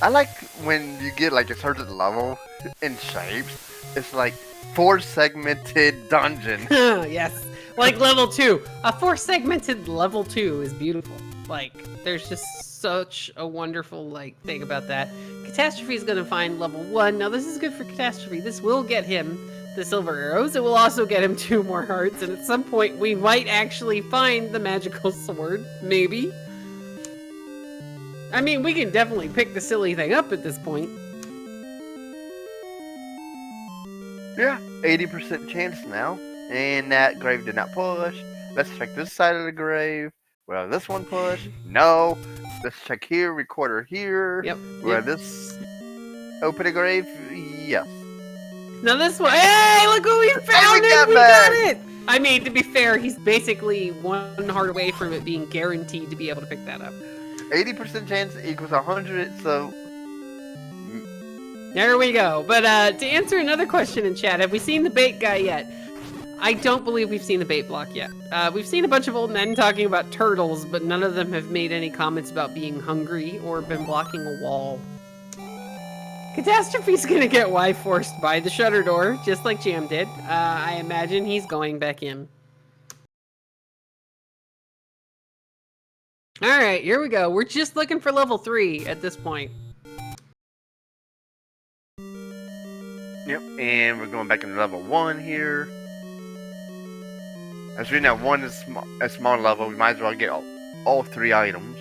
I like when you get like a certain level in shapes. It's like 4-segmented dungeon. Yes. Like level 2. A 4-segmented level 2 is beautiful. Like, there's just such a wonderful thing about that. Catastrophe is going to find level 1. Now this is good for Catastrophe. This will get him the silver arrows. It will also get him 2 more hearts, and at some point we might actually find the magical sword. Maybe. I mean, we can definitely pick the silly thing up at this point. Yeah, 80% chance now. And that grave did not push. Let's check this side of the grave. Well, this one push. No. Let's check here. Recorder here. Yep. Well, this open a grave. Yes. Now this one. Hey, look what we found! We got it! I mean, to be fair, he's basically 1 heart away from it being guaranteed to be able to pick that up. 80% chance equals 100, so... There we go. But to answer another question in chat, have we seen the bait guy yet? I don't believe we've seen the bait block yet. We've seen a bunch of old men talking about turtles, but none of them have made any comments about being hungry or been blocking a wall. Catastrophe's gonna get Y-forced by the shutter door, just like Jam did. I imagine he's going back in. Alright, here we go. We're just looking for level 3 at this point. Yep, and we're going back into level 1 here. As we know, 1 is a small level, we might as well get all 3 items.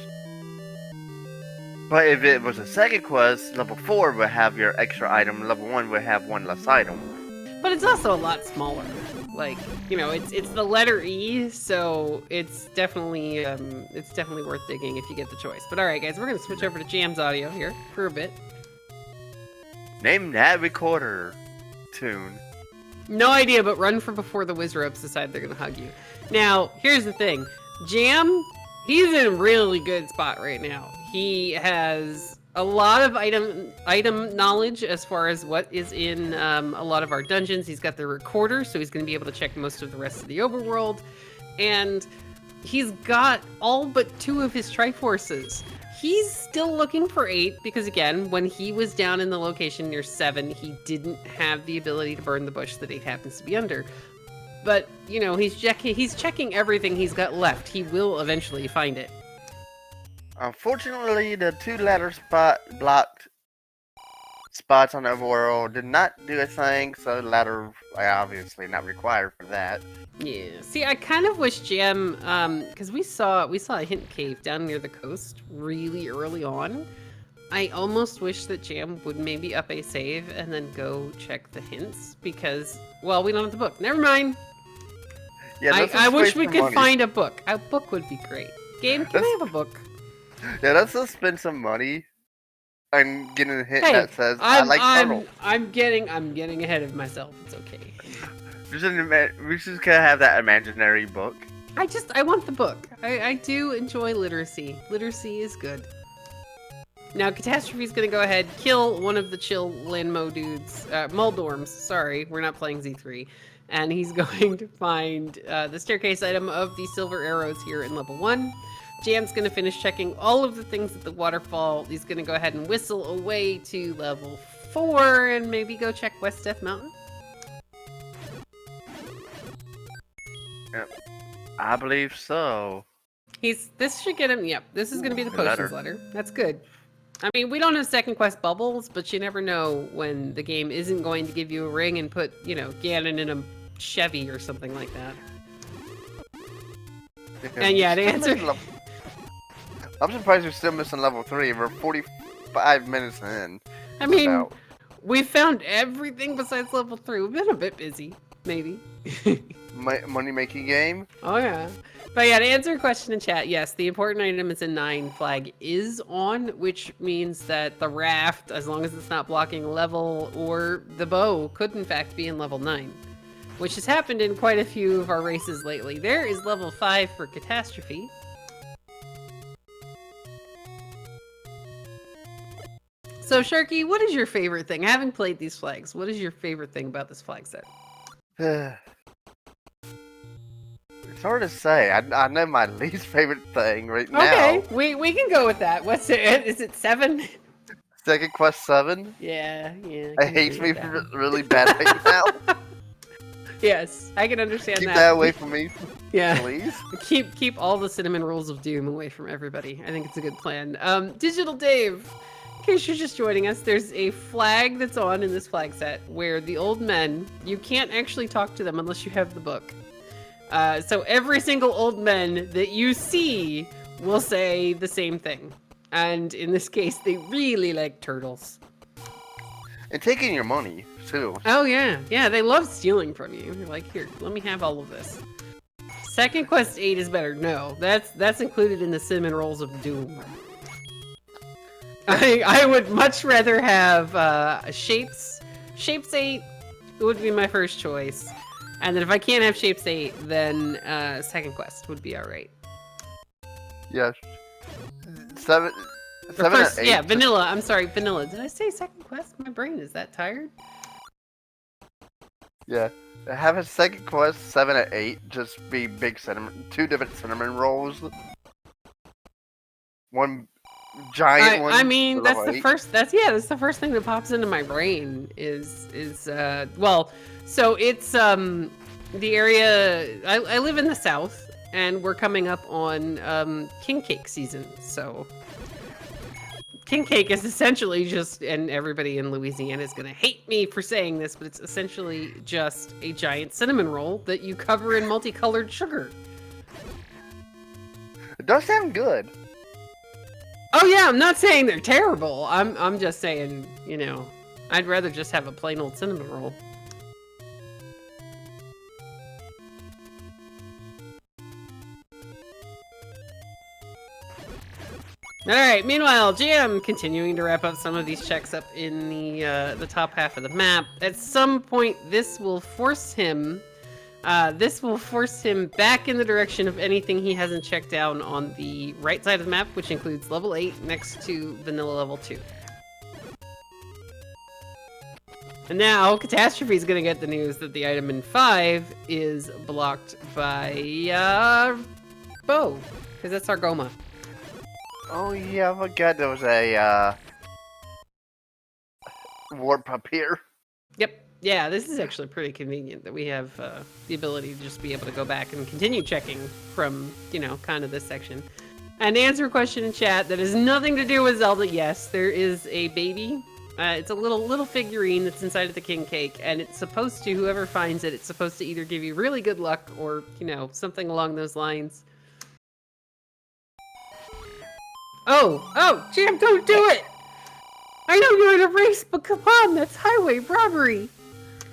But if it was a second quest, level 4 would have your extra item, level 1 would have 1 less item. But it's also a lot smaller. Like, you know, it's the letter E, so it's definitely worth digging if you get the choice. But alright guys, we're gonna switch over to Jam's audio here for a bit. Name that recorder tune. No idea, but run for before the whiz ropes decide they're gonna hug you. Now, here's the thing. Jam, he's in a really good spot right now. He has a lot of item knowledge as far as what is in a lot of our dungeons. He's got the recorder, so he's gonna be able to check most of the rest of the overworld. And he's got all but 2 of his Triforces. He's still looking for 8 because, again, when he was down in the location near 7, he didn't have the ability to burn the bush that 8 happens to be under. But, you know, he's checking everything he's got left. He will eventually find it. Unfortunately, the 2 ladder blocked spots on the overworld did not do a thing, so the ladder obviously not required for that. Yeah. See, I kind of wish Jam, because we saw a hint cave down near the coast really early on. I almost wish that Jam would maybe up a save and then go check the hints because, well, we don't have the book. Never mind. Yeah, I wish we could find a book. A book would be great. Game, can I have a book? Yeah, let's just spend some money and get a hint that says I like turtle. I'm getting ahead of myself. It's okay. We just gotta have that imaginary book. I want the book. I do enjoy literacy. Literacy is good. Now, Catastrophe's gonna go ahead, kill one of the chill Landmo dudes, Muldorms, sorry, we're not playing Z3. And he's going to find the staircase item of the silver arrows here in level 1. Jam's gonna finish checking all of the things at the waterfall. He's gonna go ahead and whistle away to level 4 and maybe go check West Death Mountain. I believe so. This should get him. Yep, this is going to be the A letter. potions letter. That's good. I mean, we don't have second quest bubbles, but you never know when the game isn't going to give you a ring and put, Ganon in a Chevy or something like that. And yeah, to answer... I'm surprised we're still missing level 3. We're 45 minutes in. I mean, we found everything besides level 3. We've been a bit busy, maybe. Money-making game? Oh, yeah. But yeah, to answer your question in chat, yes, the important item is a 9 flag is on, which means that the raft, as long as it's not blocking level, or the bow, could in fact be in level 9. Which has happened in quite a few of our races lately. There is level 5 for Catastrophe. So, Sharky, what is your favorite thing? Having played these flags, what is your favorite thing about this flag set? It's hard to say. I know my least favorite thing right now. Okay, we can go with that. What's it? Is it 7? Second quest 7? Yeah. It hates me really bad right now. Yes, I can understand Keep that. Keep that away from me, yeah. please. Keep all the cinnamon rolls of doom away from everybody. I think it's a good plan. Digital Dave, in case you're just joining us, there's a flag that's on in this flag set where the old men, you can't actually talk to them unless you have the book. So every single old man that you see will say the same thing. And in this case, they really like turtles. And taking your money, too. Oh, yeah. Yeah, they love stealing from you. You're like, here, let me have all of this. Second quest 8 is better. No, that's included in the cinnamon rolls of doom. I would much rather have Shapes 8 would be my first choice. And then if I can't have Shapes 8, then second quest would be alright. Yes. 7 first, 8. yeah, vanilla. I'm sorry, vanilla. Did I say second quest? My brain is that tired? Yeah. Have a second quest 7 and 8 just be big cinnamon, 2 different cinnamon rolls. One giant one. I mean, that's the 8. first. That's the first thing that pops into my brain is well, so it's the area. I live in the south, and we're coming up on king cake season. So king cake is essentially just, and everybody in Louisiana is gonna hate me for saying this, but it's essentially just a giant cinnamon roll that you cover in multicolored sugar. It does sound good. Oh yeah, I'm not saying they're terrible. I'm just saying, I'd rather just have a plain old cinnamon roll. Alright, meanwhile, GM continuing to wrap up some of these checks up in the top half of the map. At some point, this will force him back in the direction of anything he hasn't checked down on the right side of the map, which includes level 8 next to vanilla level 2. And now, Catastrophe is going to get the news that the item in 5 is blocked by Bo, because that's Argoma. Oh yeah, I forgot there was a warp up here. Yep. Yeah, this is actually pretty convenient that we have the ability to just be able to go back and continue checking from, kind of this section. And to answer a question in chat that has nothing to do with Zelda, yes, there is a baby. It's a little figurine that's inside of the king cake, and it's supposed to, whoever finds it, it's supposed to either give you really good luck or, something along those lines. Oh, Jam, don't do it! I know you're in a race, but come on, that's highway robbery.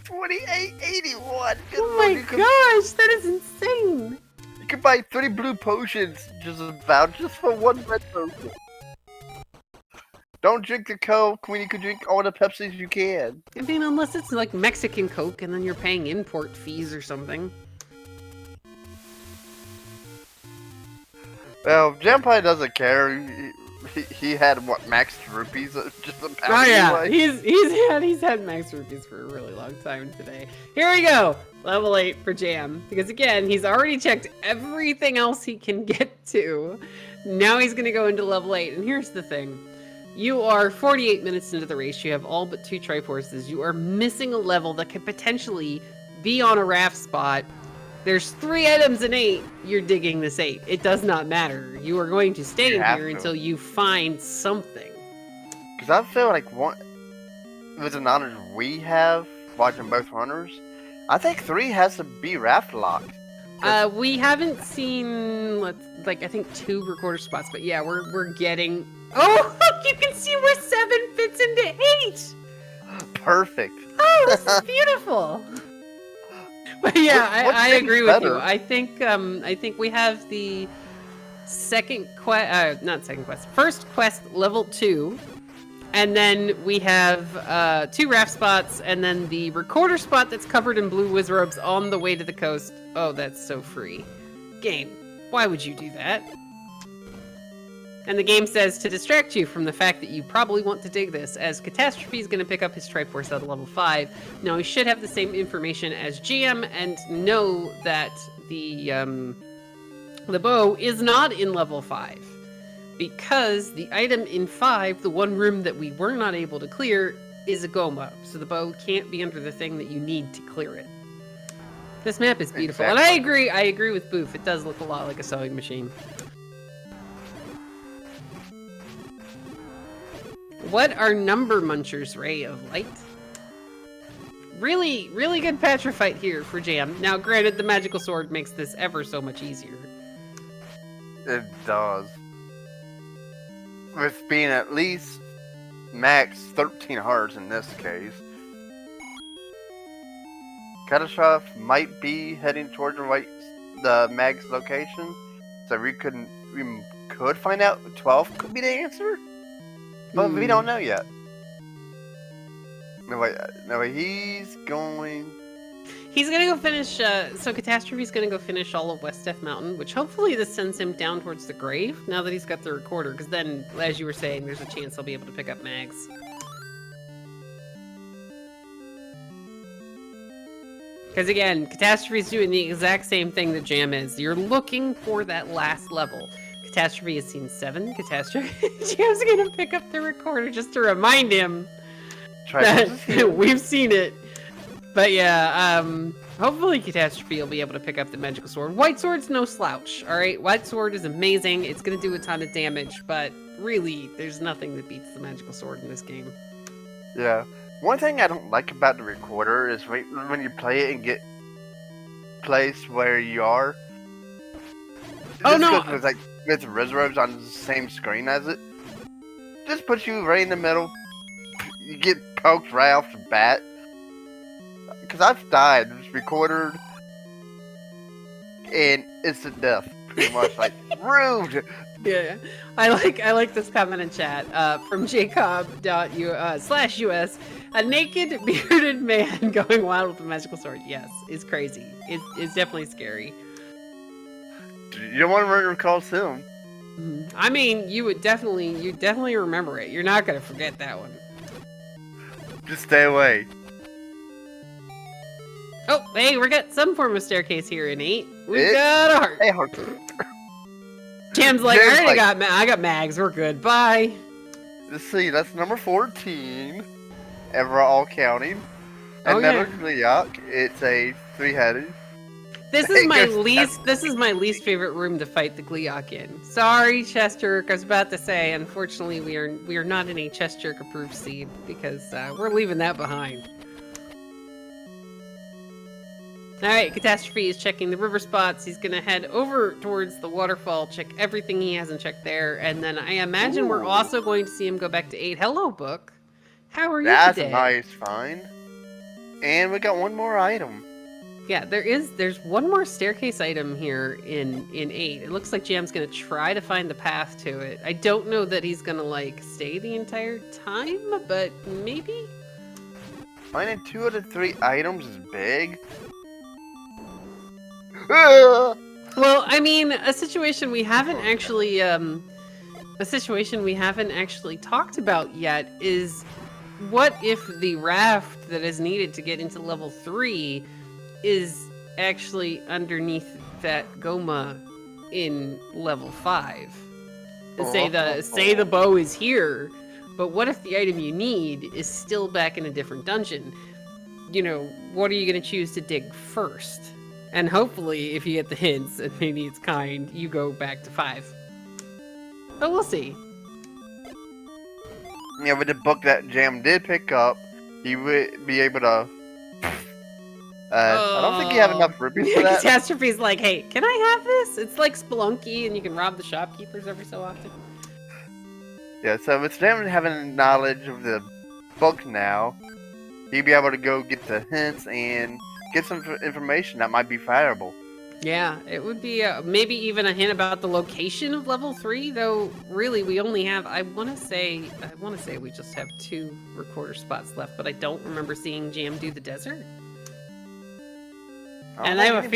28.81. Oh my gosh, that is insane. You can buy 3 blue potions just for 1 red potion. Don't drink the Coke when you can drink all the Pepsis you can. I mean, unless it's like Mexican Coke and then you're paying import fees or something. Well, Jam probably doesn't care. He had what, max rupees? Just a pound. Oh yeah, anyway. he's had max rupees for a really long time today. Here we go, level 8 for Jam, because again, he's already checked everything else he can get to. Now he's gonna go into level 8, and here's the thing: you are 48 minutes into the race. You have all but 2 Triforces. You are missing a level that could potentially be on a Raft spot There's 3 items in 8. You're digging this 8. It does not matter. You are going to stay in here until you find something. Because I feel like with the knowledge we have watching both runners, I think 3 has to be Raft locked. We haven't seen I think 2 recorder spots, but yeah, we're getting. Oh, look! You can see where 7 fits into 8. Perfect. Oh, this is beautiful. But yeah, I agree with you. I think we have the first quest level 2, and then we have 2 raft spots, and then the recorder spot that's covered in blue wizrobes on the way to the coast. Oh, that's so free. Game, why would you do that? And the game says to distract you from the fact that you probably want to dig this, as Catastrophe is going to pick up his Triforce at level 5. Now, he should have the same information as Jam and know that the bow is not in level 5. Because the item in 5, the one room that we were not able to clear, is a Goma. So the bow can't be under the thing that you need to clear it. This map is beautiful. Exactly. And I agree with Boof. It does look a lot like a sewing machine. What are Number Muncher's Ray of Light? Really, really good Patra fight here for Jam. Now, granted, the magical sword makes this ever so much easier. It does. With being at least max 13 hearts in this case. Catastrophe might be heading towards the mag's location, so we could find out 12 could be the answer. But we don't know yet. No, wait, he's going... He's gonna go finish, so Catastrophe's gonna go finish all of West Death Mountain, which hopefully this sends him down towards the grave, now that he's got the recorder, because then, as you were saying, there's a chance he'll be able to pick up mags. Because again, Catastrophe's doing the exact same thing that Jam is. You're looking for that last level. Catastrophe has seen 7. Catastrophe. Jam's gonna pick up the recorder just to remind him that we've seen it. But yeah, hopefully Catastrophe will be able to pick up the magical sword. White sword's no slouch, alright? White sword is amazing. It's gonna do a ton of damage, but really, there's nothing that beats the magical sword in this game. Yeah. One thing I don't like about the recorder is when you play it and get placed where you are. Oh no! With Rizrobes on the same screen as it, just puts you right in the middle. You get poked right off the bat. Because I've died, just recorded, and instant death, pretty much. Like, rude. Yeah, I like this comment in chat from Jacob.us/US. A naked bearded man going wild with a magical sword. Yes, it's crazy. It's definitely scary. You don't want to recall him. I mean, you definitely remember it. You're not gonna forget that one. Just stay away. Oh, hey, we got some form of staircase here in 8. We got a heart. Hey, heart. Jam's like, I got mags. We're good. Bye. Let's see. That's number 14. Ever all counting. Another Gliok. It's a 3-headed. This is my least favorite room to fight the Gliok in. Sorry, chest jerk. I was about to say, unfortunately, we are not in a chest jerk approved seed because we're leaving that behind. Alright, Catastrophe is checking the river spots. He's gonna head over towards the waterfall, check everything he hasn't checked there, and then I imagine we're also going to see him go back to 8. Hello, Book. How are you today? That's a nice find. And we got one more item. Yeah, there's one more staircase item here in 8. It looks like Jam's gonna try to find the path to it. I don't know that he's gonna like stay the entire time, but maybe? Finding 2 out of 3 items is big. Well, I mean, a situation we haven't actually talked about yet is what if the raft that is needed to get into level 3 is actually underneath that Goma in level 5. Say the bow is here, but what if the item you need is still back in a different dungeon? You know, what are you going to choose to dig first? And hopefully, if you get the hints and maybe it's kind, you go back to 5. But we'll see. Yeah, with the book that Jam did pick up, he would be able to. I don't think you have enough rupees for that. Catastrophe's like, hey, can I have this? It's like Spelunky, and you can rob the shopkeepers every so often. Yeah, so with Jam having knowledge of the book now, he'd be able to go get the hints and get some information that might be valuable. Yeah, it would be maybe even a hint about the location of level 3, though really we only have, I want to say we just have 2 recorder spots left, but I don't remember seeing Jam do the desert. And I have a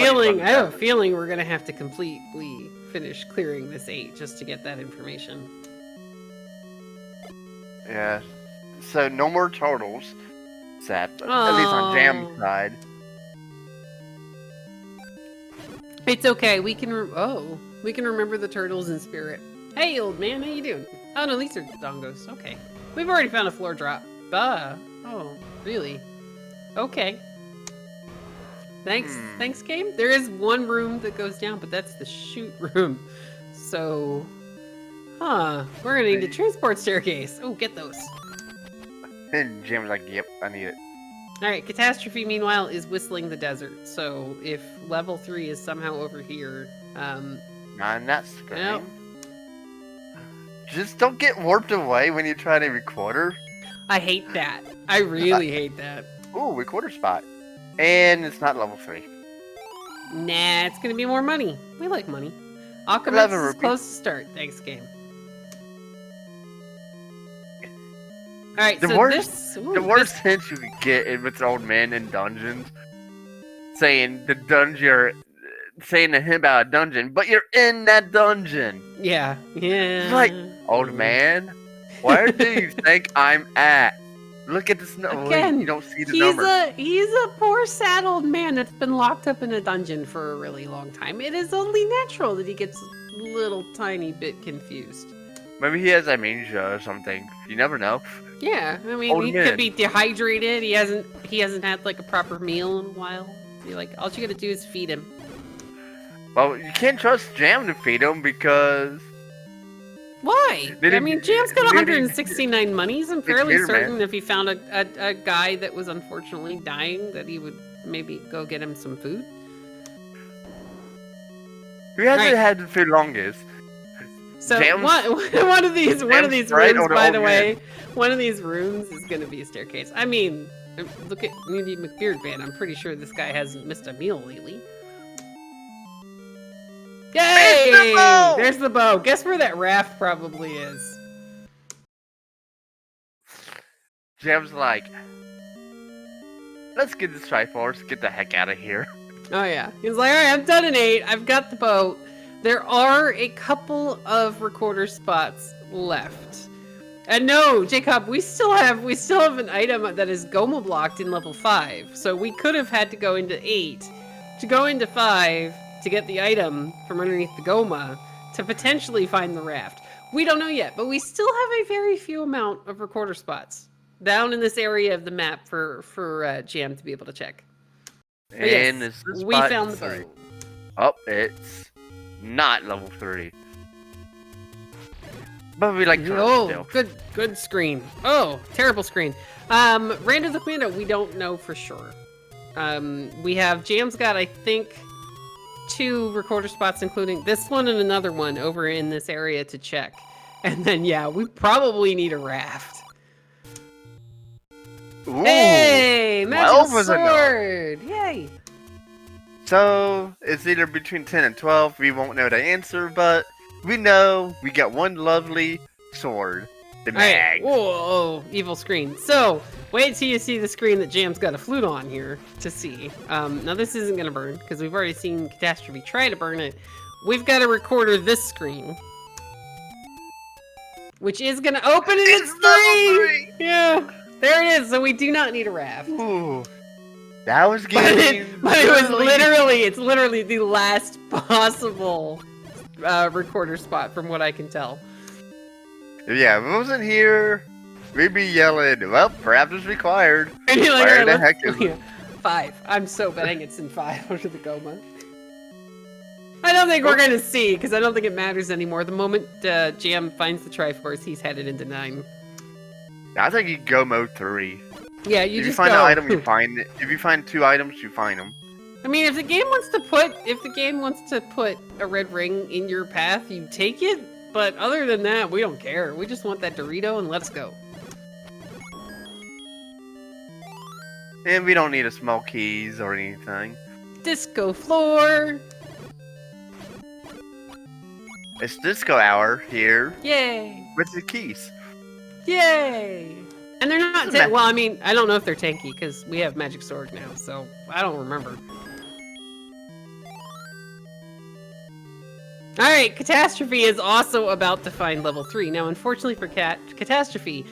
feeling we're going to have to completely finish clearing this 8 just to get that information. Yeah. So no more turtles. Sad, at least on Jam's side. It's okay. We can remember the turtles in spirit. Hey, old man, how you doing? Oh no, these are dongos. Okay, we've already found a floor drop. Oh, really? Okay. Thanks, game. There is one room that goes down, but that's the chute room. So, we're gonna need a transport staircase. Oh, get those. And Jam's like, yep, I need it. Alright, Catastrophe, meanwhile, is whistling the desert. So, if level 3 is somehow over here, Not in that screen. Nope. Just don't get warped away when you try to recorder. I hate that. I really hate that. Ooh, recorder spot. And it's not level 3. Nah, it's gonna be more money. We like money. Alchemist is close to start. Thanks, game. Alright, the worst hint you could get is with old men in dungeons. Saying saying to him about a dungeon, but you're in that dungeon. Yeah. It's like, old man, where do you think I'm at? Look at this number. Again, you don't see the number. He's a poor sad old man that's been locked up in a dungeon for a really long time. It is only natural that he gets a little tiny bit confused. Maybe he has amnesia or something. You never know. Yeah, I mean, he could be dehydrated. He hasn't had like a proper meal in a while. You're like, all you gotta do is feed him. Well, you can't trust Jam to feed him because. Why? I mean, Jam's got 169 monies. I'm fairly certain if he found a guy that was unfortunately dying, that he would maybe go get him some food. Who hasn't had the food longest? So one of these rooms, by the way, one of these rooms is going to be a staircase. I mean, look at Moody McBeard Van. I'm pretty sure this guy hasn't missed a meal lately. Yay! There's the bow. Guess where that raft probably is. Jam's like, let's get this Triforce, get the heck out of here. Oh yeah. He's like, alright, I'm done in 8. I've got the boat. There are a couple of recorder spots left. And no, Jacob, we still have an item that is Goma blocked in level 5. So we could have had to go into 8 to go into 5 to get the item from underneath the Goma to potentially find the raft. We don't know yet, but we still have a very few amount of recorder spots down in this area of the map for Jam to be able to check. And yes, this we found the boat. Oh, it's not level 3. But we like still. Good screen. Oh, terrible screen. Random the Commando, we don't know for sure. We have Jam's got, I think, 2 recorder spots, including this one and another one over in this area to check. And then, yeah, we probably need a raft. Ooh, hey, magic sword! Yay! So, it's either between 10 and 12. We won't know the answer, but we know we got one lovely sword. The mag. Right. Whoa, evil screen. So, wait till you see the screen that Jam's got a flute on here to see. Now, this isn't going to burn, because we've already seen Catastrophe try to burn it. We've got to recorder this screen, which is going to open in its 3! Yeah, there it is. So, we do not need a raft. Ooh. That was good. But it was literally the last possible recorder spot from what I can tell. Yeah, if it wasn't here, we'd be yelling, well, raft is required. Like, where the heck is it? 5. I'm so betting it's in 5 under the Goma. I don't think we're going to see, because I don't think it matters anymore. The moment Jam finds the Triforce, he's headed into 9. I think you go mode 3. Yeah, if just you find go. an item, you find it. If you find 2 items, you find them. I mean, if the game wants to put a red ring in your path, you take it. But other than that, we don't care. We just want that Dorito and let's go. And we don't need a small keys or anything. Disco floor. It's disco hour here. Yay. With the keys. Yay. And they're not, well, I mean, I don't know if they're tanky because we have Magic Sword now, so I don't remember. Alright, Catastrophe is also about to find level 3. Now, unfortunately for Catastrophe,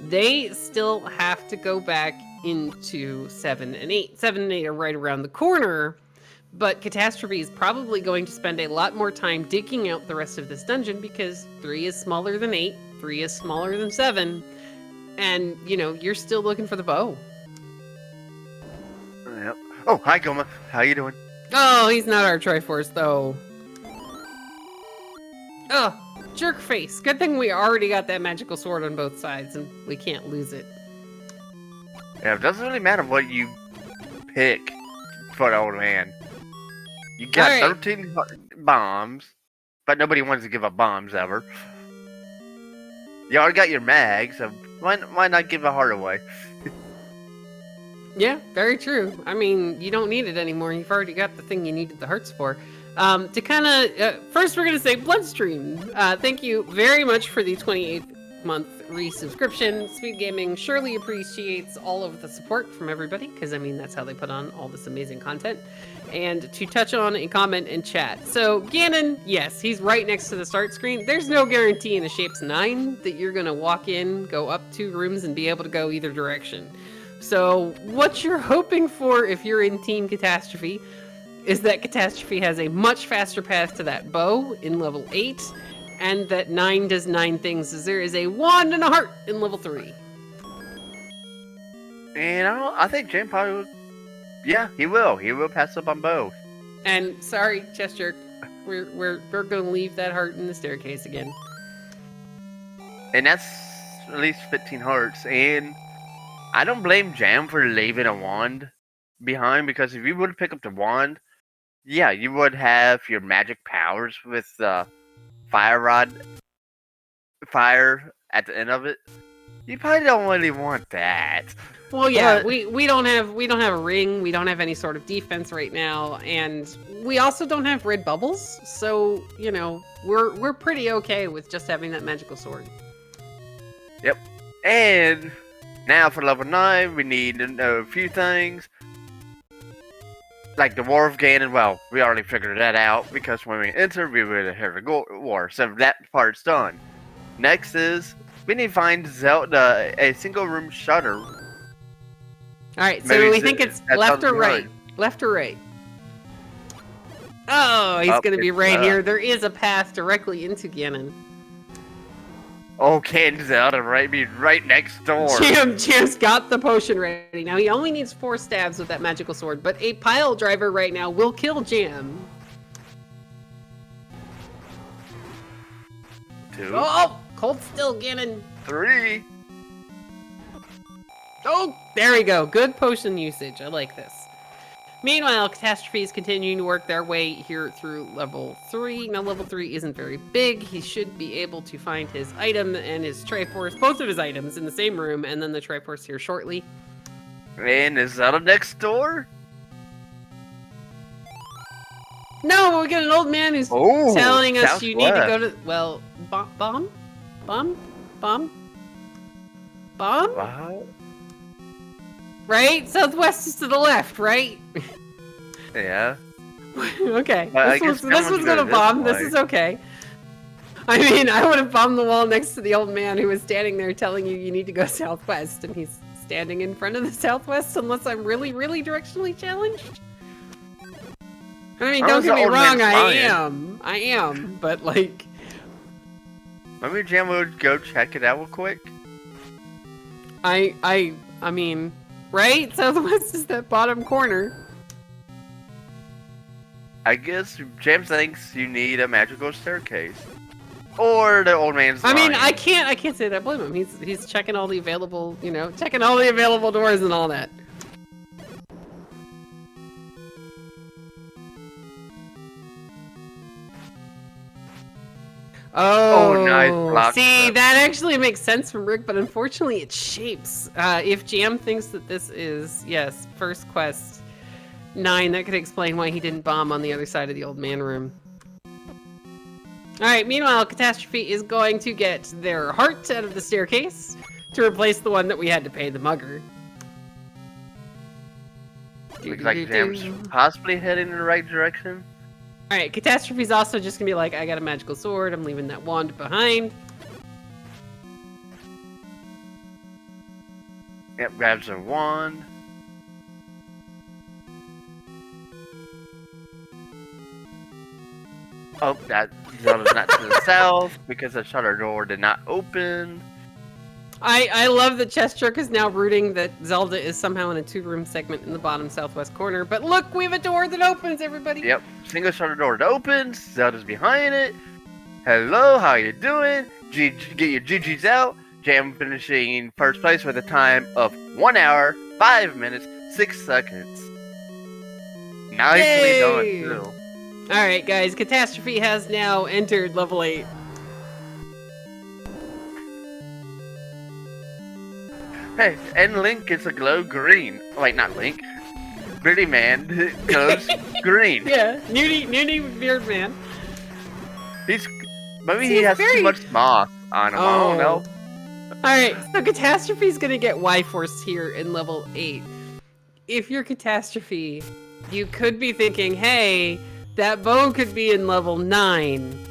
they still have to go back into 7 and 8. 7 and 8 are right around the corner, but Catastrophe is probably going to spend a lot more time digging out the rest of this dungeon because 3 is smaller than 8, 3 is smaller than 7, and, you know, you're still looking for the bow. Yep. Oh, hi, Goma. How you doing? Oh, he's not our Triforce, though. Oh, jerk face. Good thing we already got that magical sword on both sides, and we can't lose it. Yeah, it doesn't really matter what you pick for the old man. You got 13 bombs, but nobody wants to give up bombs ever. You already got your mag, so why not give a heart away? Yeah, very true. I mean, you don't need it anymore. You've already got the thing you needed the hearts for. To kind of, first we're going to say Bloodstream. Thank you very much for the 28th month resubscription. SpeedGaming surely appreciates all of the support from everybody, because I mean, that's how they put on all this amazing content. And to touch on a comment in chat. So, Ganon, yes, he's right next to the start screen. There's no guarantee in a Shapes 9 that you're going to walk in, go up 2 rooms, and be able to go either direction. So, what you're hoping for if you're in Team Catastrophe is that Catastrophe has a much faster path to that bow in level 8, and that 9 does 9 things, as there is a wand and a heart in level 3. And I think Jam probably will. Yeah, he will. He will pass up on both. And sorry, chest jerk, we're gonna leave that heart in the staircase again. And that's at least 15 hearts. And I don't blame Jam for leaving a wand behind, because if you would pick up the wand, yeah, you would have your magic powers with fire at the end of it. You probably don't really want that. Well, yeah, we don't have a ring, we don't have any sort of defense right now, and we also don't have red bubbles. So, you know, we're pretty okay with just having that magical sword. Yep. And now for level 9, we need to know a few things. Like the War of Ganon, well, we already figured that out, because when we enter, we would have a war, so that part's done. Next is, we need to find Zelda a single room shutter. Alright, so we think it's left or right? Left or right? Oh, he's gonna be right here. There is a path directly into Ganon. Okay, Zelda, be right next door. Jam's got the potion ready. Now, he only needs 4 stabs with that magical sword, but a pile driver right now will kill Jam. 2. Oh, hold still, Ganon. 3. Oh, there we go. Good potion usage. I like this. Meanwhile, Catastrophe is continuing to work their way here through level 3. Now, level 3 isn't very big. He should be able to find his item and his Triforce, both of his items, in the same room, and then the Triforce here shortly. And is that a next door? No, we got an old man who's telling us you need to go to... Well, bomb? What? Right? Southwest is to the left, right? Yeah. Okay. This one's gonna bomb. This is okay. I mean, I would have bombed the wall next to the old man who was standing there telling you need to go southwest, and he's standing in front of the southwest, unless I'm really, really directionally challenged. I mean, don't get me wrong, I am, but like... Maybe Jam would go check it out real quick. I mean, right? Southwest is that bottom corner. I guess Jam thinks you need a magical staircase. Or the old man's I mean, lying. I can't say that I blame him. He's checking all the available, you know, checking all the available doors and all that. Oh, nice block see, step. that actually makes sense from Rick, but unfortunately it shapes. If Jam thinks that this is, yes, first quest 9, that could explain why he didn't bomb on the other side of the old man room. Alright, meanwhile, Catastrophe is going to get their heart out of the staircase to replace the one that we had to pay the mugger. Looks like Jam's possibly heading in the right direction. Alright, Catastrophe's also just gonna be like, I got a magical sword, I'm leaving that wand behind. Yep, grabs a wand. Oh, that Zelda's not to the south because the shutter door did not open. I love that Chestruck is now rooting that Zelda is somehow in a 2-room segment in the bottom southwest corner. But look, we have a door that opens, everybody. Yep, single shutter door that opens. Zelda's behind it. Hello, how you doing? Get your GGs out. Jam finishing first place with a time of 1 hour, 5 minutes, 6 seconds. Nicely Yay! done, too. Alright, guys, Catastrophe has now entered level 8. Hey, and Link gets a glow green. Wait, not Link. Beardy Man glows green. Yeah, Nudie Beard Man. Maybe he has too much moss on him. I don't know. Alright, so Catastrophe's gonna get Y-Force here in level 8. If you're Catastrophe, you could be thinking, hey, that bow could be in level 9.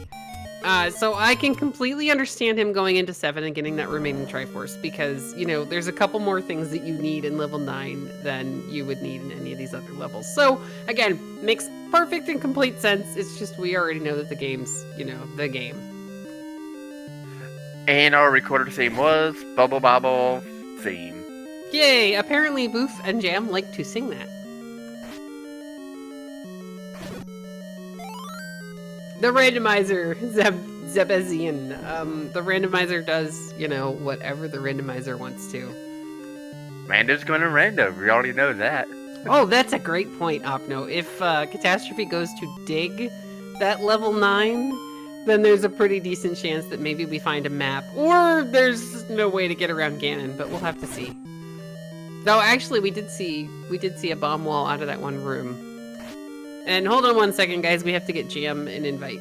So I can completely understand him going into 7 and getting that remaining Triforce because, you know, there's a couple more things that you need in level 9 than you would need in any of these other levels. So, again, makes perfect and complete sense. It's just we already know that the game's, you know, the game. And our recorded theme was Bubble Bobble theme. Yay! Apparently Boof and Jam like to sing that. The randomizer, Zebezian. The randomizer does, you know, whatever the randomizer wants to. Rando's going to rando. We already know that. Oh, that's a great point, Opno. If Catastrophe goes to dig that level 9, then there's a pretty decent chance that maybe we find a map, or there's no way to get around Ganon, but we'll have to see. Though, actually, we did see a bomb wall out of that one room. And hold on one second, guys. We have to get Jam an invite.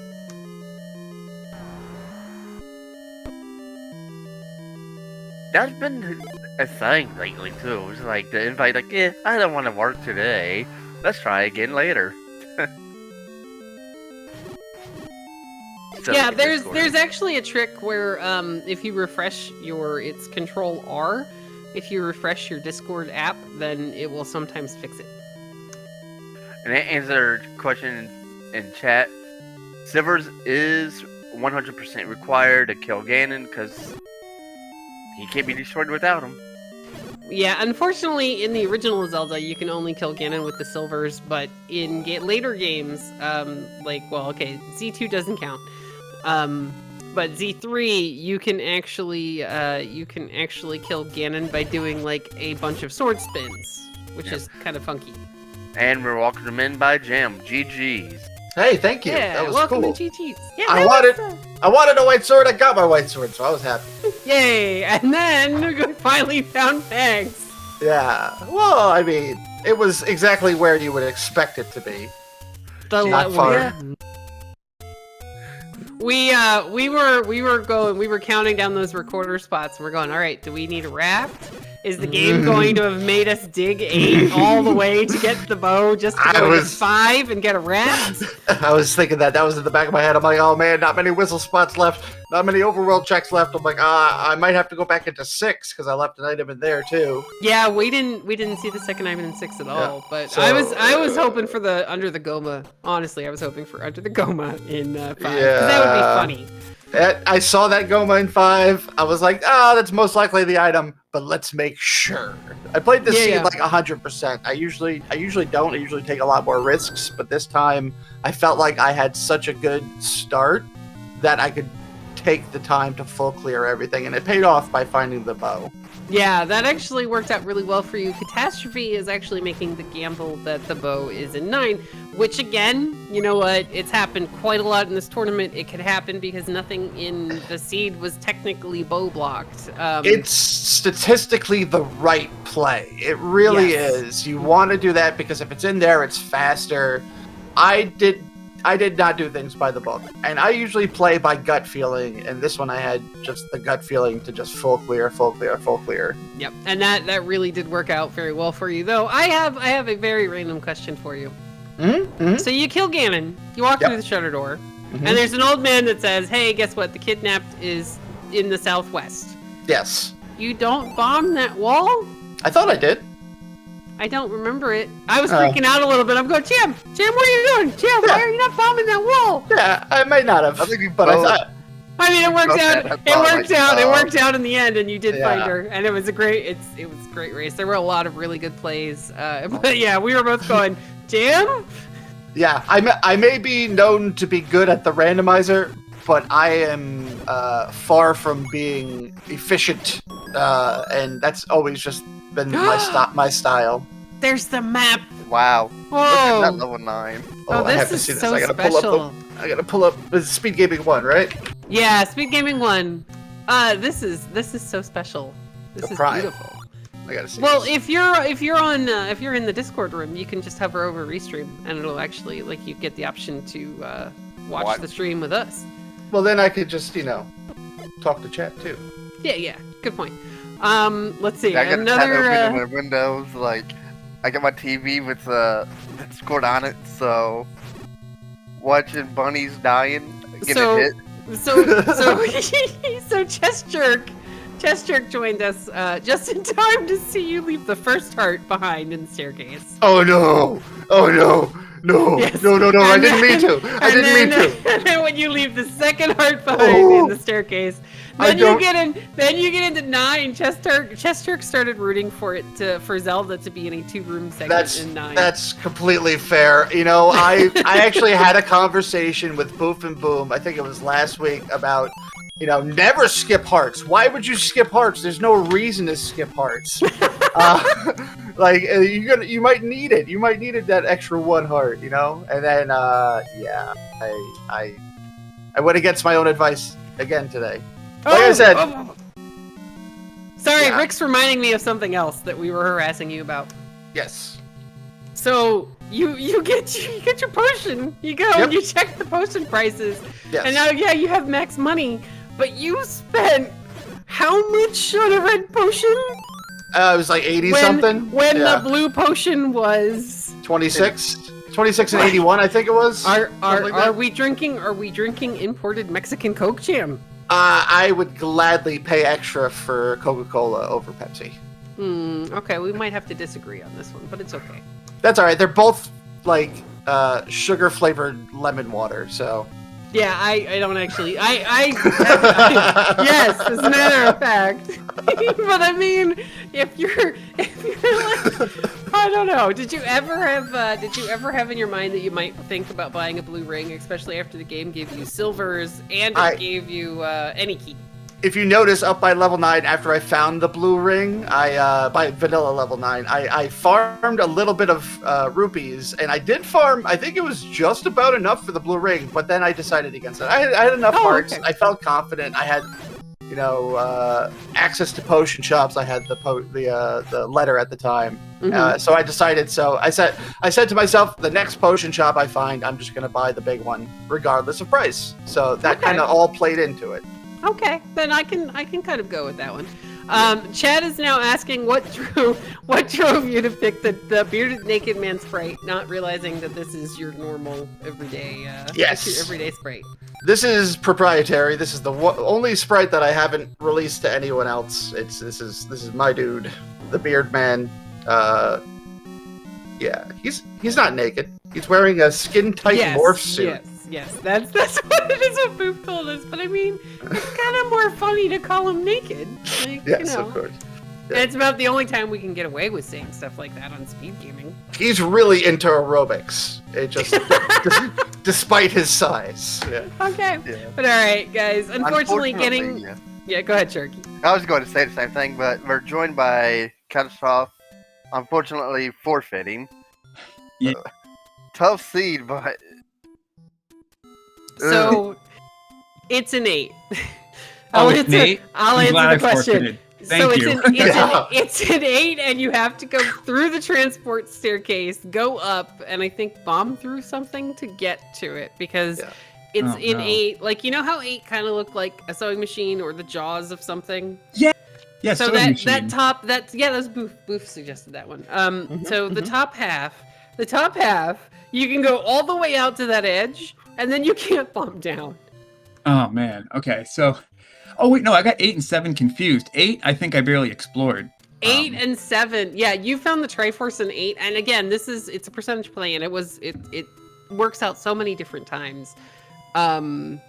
That's been a thing lately, too. It's like the invite, like, yeah, I don't want to work today. Let's try again later. Yeah, there's actually a trick where if you refresh it's Control R, if you refresh your Discord app, then it will sometimes fix it. And to answer a question in chat, Silvers is 100% required to kill Ganon because he can't be destroyed without him. Yeah, unfortunately, in the original Zelda, you can only kill Ganon with the silvers, but in later games, Z2 doesn't count. But Z3, you can actually kill Ganon by doing like a bunch of sword spins, which is kind of funky. And we're welcomed in by Jam. GG's. Hey, thank you. Yeah, that was welcome cool. to GG's. Yeah, I wanted a white sword. I got my white sword, so I was happy. Yay! And then we finally found Bags. Yeah. Well, I mean, it was exactly where you would expect it to be. Not far. We were counting down those recorder spots. We're going, all right, do we need a raft? Is the game going to have made us dig 8 all the way to get the bow just to go to 5 and get a raft? I was thinking that was in the back of my head. I'm like, oh man, not many whistle spots left, not many overworld checks left. I'm like, I might have to go back into 6 because I left an item in there too. Yeah, we didn't see the second item in 6 at all. But so, I was hoping for the under the Goma. Honestly, I was hoping for under the Goma in 5 because Yeah. that would be funny. I saw that Goma in 5. I was like, that's most likely the item, but let's make sure. I played this seed like 100%. I usually don't. I usually take a lot more risks, but this time I felt like I had such a good start that I could take the time to full clear everything, and it paid off by finding the bow. Yeah, that actually worked out really well for you. Catastrophe is actually making the gamble that the bow is in 9, which again, you know what? It's happened quite a lot in this tournament. It could happen because nothing in the seed was technically bow blocked. It's statistically the right play. It really is. You want to do that because if it's in there, it's faster. I did not do things by the book, and I usually play by gut feeling, and this one I had just the gut feeling to just full clear. Yep, and that really did work out very well for you, though. I have a very random question for you. Mm-hmm. So you kill Ganon, you walk through the shutter door, and there's an old man that says, hey, guess what? The kidnapped is in the southwest. Yes. You don't bomb that wall? I thought I did. I don't remember it. I was freaking out a little bit. I'm going, Jam, what are you doing? Jam, why are you not bombing that wall? Yeah, I might not have. I think but I thought. I mean, it worked out. It worked out in the end, and you did find her, and it was a great race. There were a lot of really good plays. But yeah, we were both going, Jam. Yeah, I may be known to be good at the randomizer, but I am far from being efficient, and that's always just been my style. There's the map. Wow. Whoa. Look at that level 9. Oh, I have this to see is this. so I gotta special. I gotta pull up. This is SpeedGaming 1, right? Yeah, SpeedGaming 1. This is so special. This is beautiful. I gotta see. Well, this. if you're in the Discord room, you can just hover over Restream, and it'll actually you get the option to watch the stream with us. Well, then I could just talk to chat too. Yeah. Good point. Let's see. I got Another open in my windows. I got my TV with Discord on it, so watching bunnies dying, getting hit. So Chest Jerk joined us just in time to see you leave the first heart behind in the staircase. Oh no! Yes. No! I didn't mean to. And then when you leave the second heart behind in the staircase, then you get into 9. Chest Jerk started rooting for Zelda to be in a 2-room segment in 9. That's completely fair. I actually had a conversation with Boof and Boom. I think it was last week about never skip hearts. Why would you skip hearts? There's no reason to skip hearts. You might need it. You might need that extra 1 heart, And then, I went against my own advice again today. Like I said. Sorry, Rick's reminding me of something else that we were harassing you about. Yes. So you get your potion. You go and you check the potion prices. Yes. And now you have max money, but you spent how much on a red potion? It was like 80 something. When the blue potion was 26 and 81, I think it was. Are we drinking imported Mexican Coke, Jam? I would gladly pay extra for Coca-Cola over Pepsi. Okay, we might have to disagree on this one, but it's okay. That's all right. They're both sugar flavored lemon water, so. Yeah, I don't actually. Yes, as a matter of fact. But I mean, if you're I don't know. Did you ever have in your mind that you might think about buying a blue ring, especially after the game gave you silvers and it gave you any key? If you notice, up by level 9, after I found the blue ring, by vanilla level 9, I farmed a little bit of rupees, and I did farm, I think it was just about enough for the blue ring, but then I decided against it. I had enough hearts, I felt confident, I had, access to potion shops, I had the letter at the time, so I decided, I said to myself, the next potion shop I find, I'm just going to buy the big one, regardless of price. So that kind of all played into it. Okay, then I can kind of go with that one. Chad is now asking what drove you to pick the bearded naked man sprite, not realizing that this is your normal everyday everyday sprite. This is proprietary. This is the only sprite that I haven't released to anyone else. This is my dude, the beard man. He's not naked. He's wearing a skin tight morph suit. Yes. That's what it is. What Boop told us. But I mean, it's kind of more funny to call him naked. Like, Yes, of course. Yeah. It's about the only time we can get away with saying stuff like that on SpeedGaming. He's really into aerobics. It just, despite his size. Yeah. Okay. Yeah. But all right, guys. Unfortunately getting. Yeah, go ahead, Cherokee. I was going to say the same thing, but we're joined by Catastrophe, unfortunately forfeiting. Yeah. Tough seed, but... So, it's an 8. It's an 8? I'll answer the question. Thank you. It's an 8, and you have to go through the transport staircase, go up, and I think bomb through something to get to it, because... Yeah. It's in 8, like, you know how 8 kind of looked like a sewing machine or the jaws of something? Yeah. Yeah, so that top, that's Boof suggested that one. So the top half, you can go all the way out to that edge, and then you can't bump down. Oh, man. Okay, so... Oh, wait, no, I got 8 and 7 confused. 8, I think I barely explored. 8 and 7, yeah, you found the Triforce in 8, and again, it's a percentage play, and it works out so many different times. The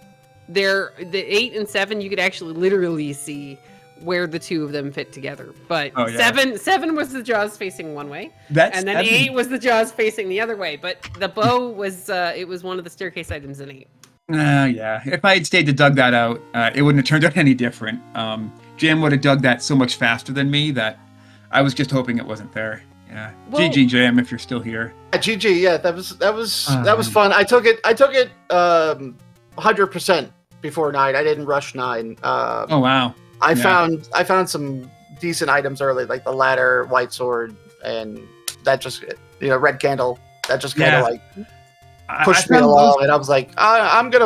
8 and 7, you could actually literally see where the two of them fit together. But 7 was the jaws facing one way, and then 8 was the jaws facing the other way. But the bow was it was one of the staircase items in 8. Yeah. If I had stayed to dug that out, it wouldn't have turned out any different. Jam would have dug that so much faster than me that I was just hoping it wasn't there. Yeah. Well, GG Jam, if you're still here. GG, yeah, that was fun. I took it 100% before 9. I didn't rush 9. Oh wow. I found some decent items early, like the ladder, white sword, and that just red candle. That just kind of like pushed me along, and I was like, I'm in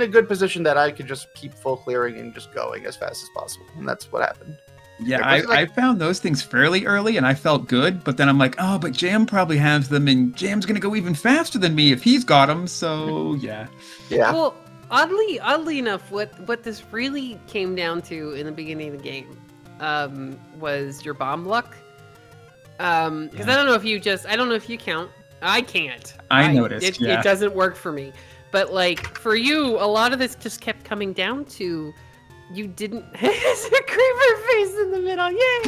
a good position that I could just keep full clearing and just going as fast as possible, and that's what happened. Yeah, I found those things fairly early, and I felt good, but then I'm like, oh, but Jam probably has them, and Jam's going to go even faster than me if he's got them, so yeah. Yeah. Well, oddly enough, what this really came down to in the beginning of the game was your bomb luck. Because I don't know if you count. I can't. I noticed, It doesn't work for me. But, like, for you, a lot of this just kept coming down to... You didn't. It's a creeper face in the middle. Yay!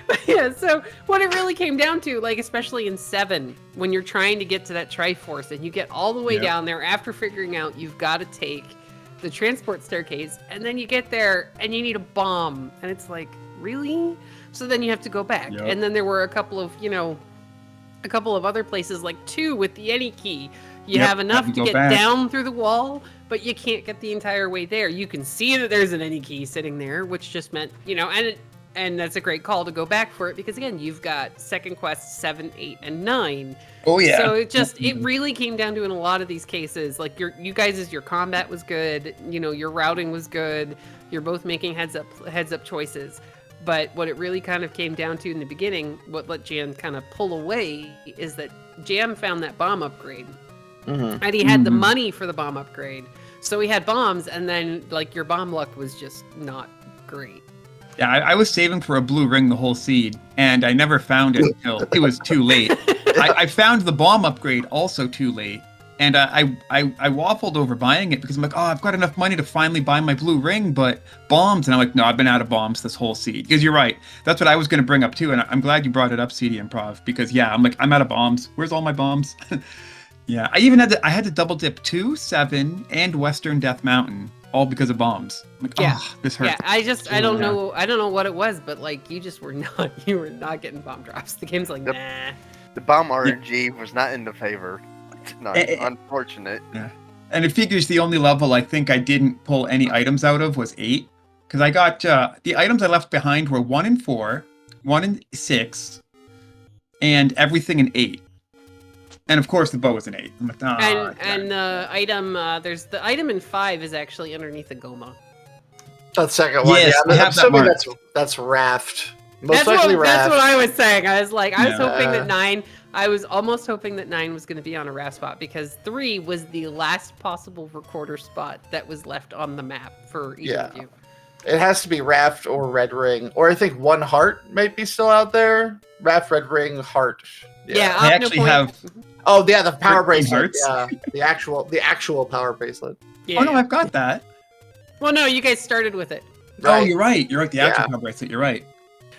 But yeah. So what it really came down to, like especially in 7, when you're trying to get to that Triforce and you get all the way down there after figuring out you've got to take the transport staircase, and then you get there and you need a bomb, and it's like, really? So then you have to go back, and then there were a couple of other places like 2 with the any key. You have enough to get down through the wall, but you can't get the entire way there. You can see that there's an any key sitting there, which just meant, and that's a great call to go back for it, because again, you've got second quest 7, 8, and 9. Oh yeah. So it really came down to, in a lot of these cases, like your combat was good, your routing was good, you're both making heads up choices. But what it really kind of came down to in the beginning, what let Jam kind of pull away, is that Jam found that bomb upgrade. And he had the money for the bomb upgrade. So he had bombs, and then like your bomb luck was just not great. Yeah, I was saving for a blue ring the whole seed, and I never found it until it was too late. I found the bomb upgrade also too late, and I waffled over buying it because I'm like, oh, I've got enough money to finally buy my blue ring, but bombs, and I'm like, no, I've been out of bombs this whole seed. Because you're right, that's what I was going to bring up too, and I'm glad you brought it up, CD Improv, because I'm like, I'm out of bombs. Where's all my bombs? Yeah, I even had to double dip 2, 7, and Western Death Mountain, all because of bombs. I'm like, this hurts. Yeah, I don't know what it was, but like you were not getting bomb drops. The game's like, nah. The bomb RNG was not in the favor. Unfortunate. Yeah. And it figures the only level I think I didn't pull any items out of was 8, because I got the items I left behind were 1 and 4, 1 and 6, and everything in 8. And of course, the bow was an 8. I'm like, and the item, there's the item in 5 is actually underneath the Goma. The second one, yes, I'm assuming that's Raft. Raft. That's what I was saying. I was like, I was hoping that 9. I was almost hoping that 9 was going to be on a Raft spot, because 3 was the last possible recorder spot that was left on the map for either of you. It has to be Raft or Red Ring, or I think One Heart might be still out there. Raft, Red Ring, Heart. Yeah, I actually have. Oh yeah, the power 13 bracelet. hearts? Yeah, the actual power bracelet. Yeah. Oh no, I've got that. Well, no, you guys started with it. Oh, you're right. You're right. The actual Yeah. power bracelet. You're right.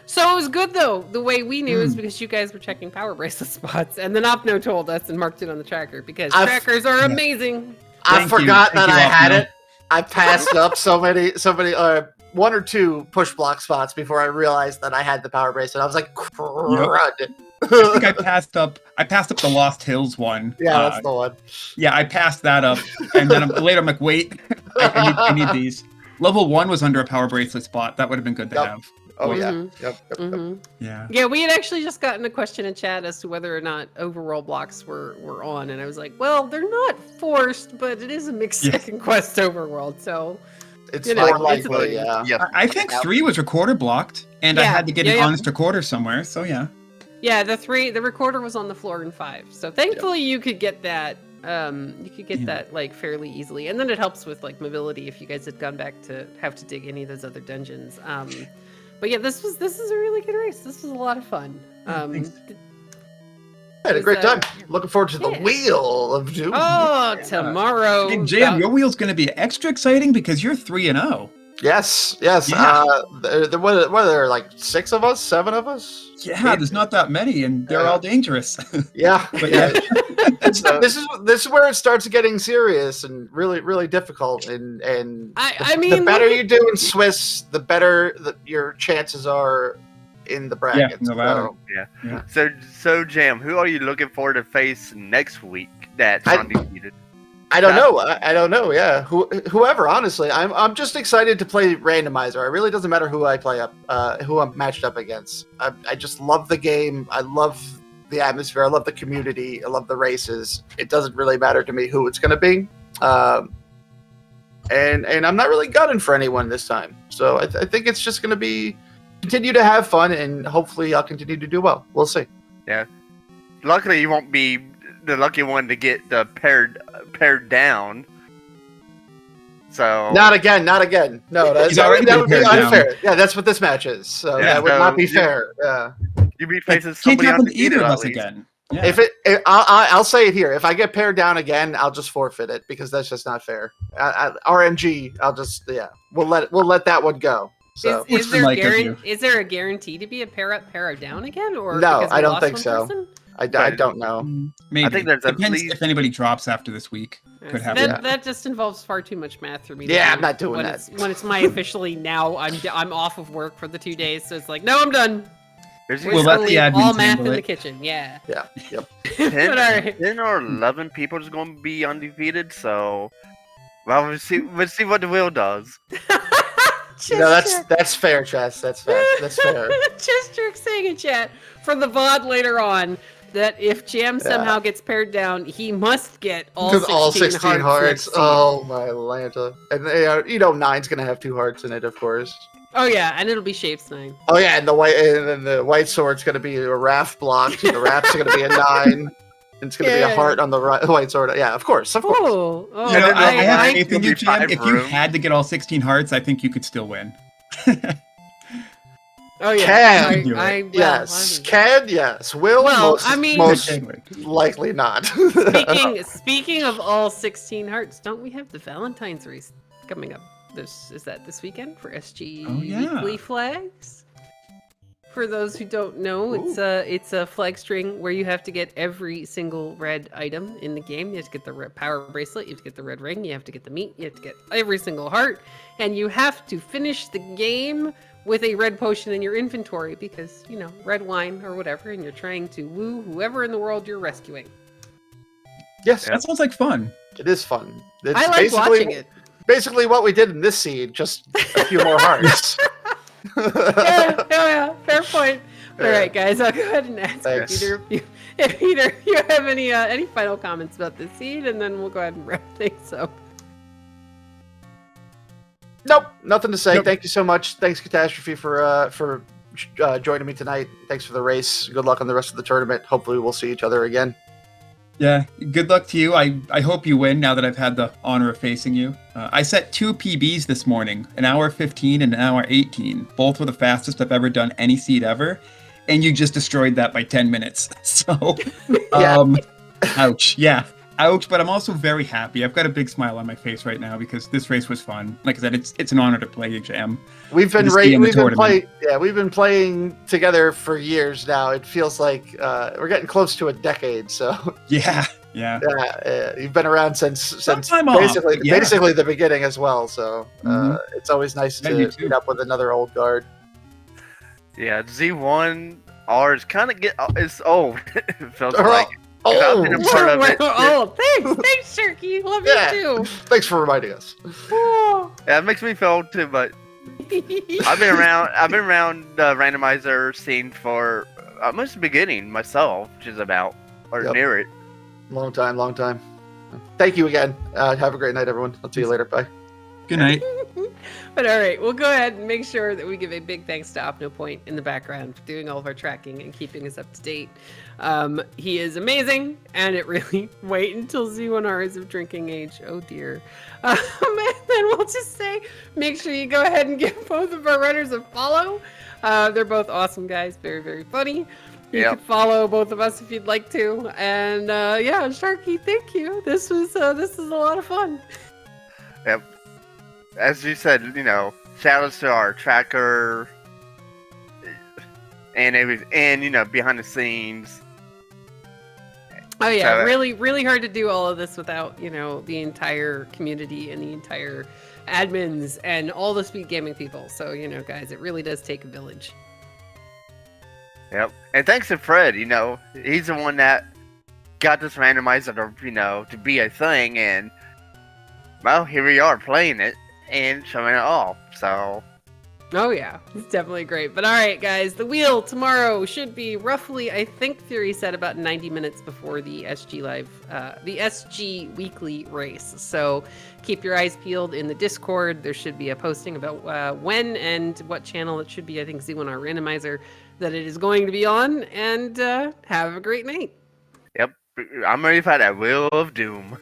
So it was good though. The way we knew is because you guys were checking power bracelet spots, and then Opno told us and marked it on the tracker because trackers are amazing. I Thank you. forgot that Thank I you, had Opno. it. I passed up so many, one or two push block spots before I realized that I had the power bracelet. I was like, crud. I think I passed up the Lost Hills one. Yeah, that's the one. Yeah, I passed that up, and then later I'm like, wait, I need these. Level 1 was under a power bracelet spot. That would have been good to Yep. have. Oh yeah. Mhm. Yep. Mhm. Yeah. Yeah, we had actually just gotten a question in chat as to whether or not Overworld blocks were on, and I was like, well, they're not forced, but it is a mixed Yeah. second quest Overworld, so It's You know, more it's a likely, thing. yeah. Yes. I think 3 was recorder blocked, and I Yeah, had to get an yeah. honest recorder somewhere. So yeah. yeah, the recorder was on the floor in 5, so thankfully you could get that. You could get Yeah. that like fairly easily, and then it helps with like mobility if you guys had gone back to have to dig any of those other dungeons. But yeah, this is a really good race. This was a lot of fun. Thanks. I had a great time. Yeah. Looking forward to the Yeah. Wheel of Doom. Oh, tomorrow. Hey, Jam, your wheel's going to be extra exciting because you're 3-0. Yes. Yeah. What are there, like 6 of us, 7 of us? Yeah, there's not that many, and they're all dangerous. Yeah. But yeah. This is where it starts getting serious and really, really difficult. And I mean, the better look you do in Swiss, the better your chances are in the brackets. in the ladder. So Jam, who are you looking forward to face next week? That's I- undefeated. I don't know. I don't know. Yeah, whoever. Honestly, I'm just excited to play Randomizer. It really doesn't matter who I play who I'm matched up against. I just love the game. I love the atmosphere. I love the community. I love the races. It doesn't really matter to me who it's going to be. And I'm not really gunning for anyone this time. So I think it's just going to be continue to have fun, and hopefully I'll continue to do well. We'll see. Luckily, you won't be the lucky one to get the paired down. So Not again. No, He's already that would be been paired unfair. Yeah, that's what this match is. So Yeah, that would so not be you- fair. Yeah. you'll be facing Can't somebody happen to undefeated either of at us least. again. Yeah. I'll say it here. If I get paired down again, I'll just forfeit it because that's just not fair. RNG. We'll let that one go. So is there Mike of you. is there a guarantee to be a pair up, pair down again, or No, because we I don't lost think one so. person? I don't know. Maybe. I think there's at Depends least- if anybody drops after this week. Could happen. That just involves far too much math for me. To Yeah, do I'm not doing when that. When it's my officially now, I'm off of work for the 2 days, so it's like, no, I'm done. There's We're We'll just let gonna the leave admins all math handle in the it. kitchen. Yeah. Yeah. Yep. 10, But all right. 10 or 11 people is going to be undefeated. So, well, we'll see what the wheel does. No, that's fair, Chess. That's fair. That's fair. Chester saying in chat from the VOD later on that if Jam somehow gets paired down, he must get all 16 hearts. next Oh my Lanta. And 9's gonna have 2 hearts in it, of course. Oh yeah, and it'll be Shapes 9. Oh yeah, and the white sword's gonna be a Raft block. The Raft's gonna be a 9. And it's gonna be a heart on the white sword. Yeah, of course. Oh, You know, I have I- faith in you, It'll be Jam. 5 If you room. had to get all 16 hearts, I think you could still win. oh yeah. Can do it. I Yes. mean, Can, yes. Will, Well, most, I mean- most Can win. likely not. speaking of all 16 hearts, don't we have the Valentine's race coming up? Is that this weekend for SG Oh, yeah. Weekly Flags? For those who don't know, it's a flag string where you have to get every single red item in the game. You have to get the red power bracelet, you have to get the red ring, you have to get the meat, you have to get every single heart, and you have to finish the game with a red potion in your inventory because, red wine or whatever, and you're trying to woo whoever in the world you're rescuing. Yes, That sounds like fun. it is fun. It's I like watching it. Basically what we did in this seed, just a few more hearts. yeah, fair point. All Yeah. right, guys, I'll go ahead and ask Thanks. if either you have any final comments about this seed, and then we'll go ahead and wrap things up. Nope, nothing to say. Nope. Thank you so much. Thanks, Catastrophe, for joining me tonight. Thanks for the race. Good luck on the rest of the tournament. Hopefully, we'll see each other again. Yeah, good luck to you. I hope you win now that I've had the honor of facing you. I set 2 PBs this morning, an hour 15 and an hour 18. Both were the fastest I've ever done any seed ever. And you just destroyed that by 10 minutes. So, Yeah. ouch. Yeah, ouch. But I'm also very happy. I've got a big smile on my face right now because this race was fun. Like I said, it's an honor to play you, Jam. We've been Just be in the tournament. we've been playing together for years now. It feels like we're getting close to a decade. So Yeah. you've been around since Sometime off, basically yeah. basically the beginning as well. So it's always nice Yeah, you to too. meet up with another old guard. Yeah, Z1R is kind of it's old. It feels like. I've Oh, been a part of it. Thanks, Turkey. Love Yeah. you too. thanks for reminding us. Yeah, it makes me feel old too, but I've been around the randomizer scene for almost the beginning myself, which is about or Yep. near it. Long time. Thank you again. Have a great night, everyone. I'll see you later. Bye. Good night. But all right, we'll go ahead and make sure that we give a big thanks to OpnoPoint in the background for doing all of our tracking and keeping us up to date. He is amazing, and it really wait until Z1R is of drinking age. Oh dear. And then we'll just say, make sure you go ahead and give both of our runners a follow. They're both awesome guys, very, very funny. You Yep. can follow both of us if you'd like to. And yeah, Sharky, thank you. This is a lot of fun. Yep. As you said, shout outs to our tracker and everything, and behind the scenes. Oh yeah, So, really, really hard to do all of this without, the entire community and the entire admins and all the SpeedGaming people. So, guys, it really does take a village. Yep. And thanks to Fred, he's the one that got this randomizer to, to be a thing, and well, here we are playing it and showing it all. So Oh yeah, it's definitely great. But all right, guys, the wheel tomorrow should be roughly, I think Fury said, about 90 minutes before the SG Live, the SG Weekly race. So keep your eyes peeled in the Discord. There should be a posting about when and what channel it should be. I think Z1R Randomizer that it is going to be on. And have a great night. yep, I'm ready for that Wheel of Doom.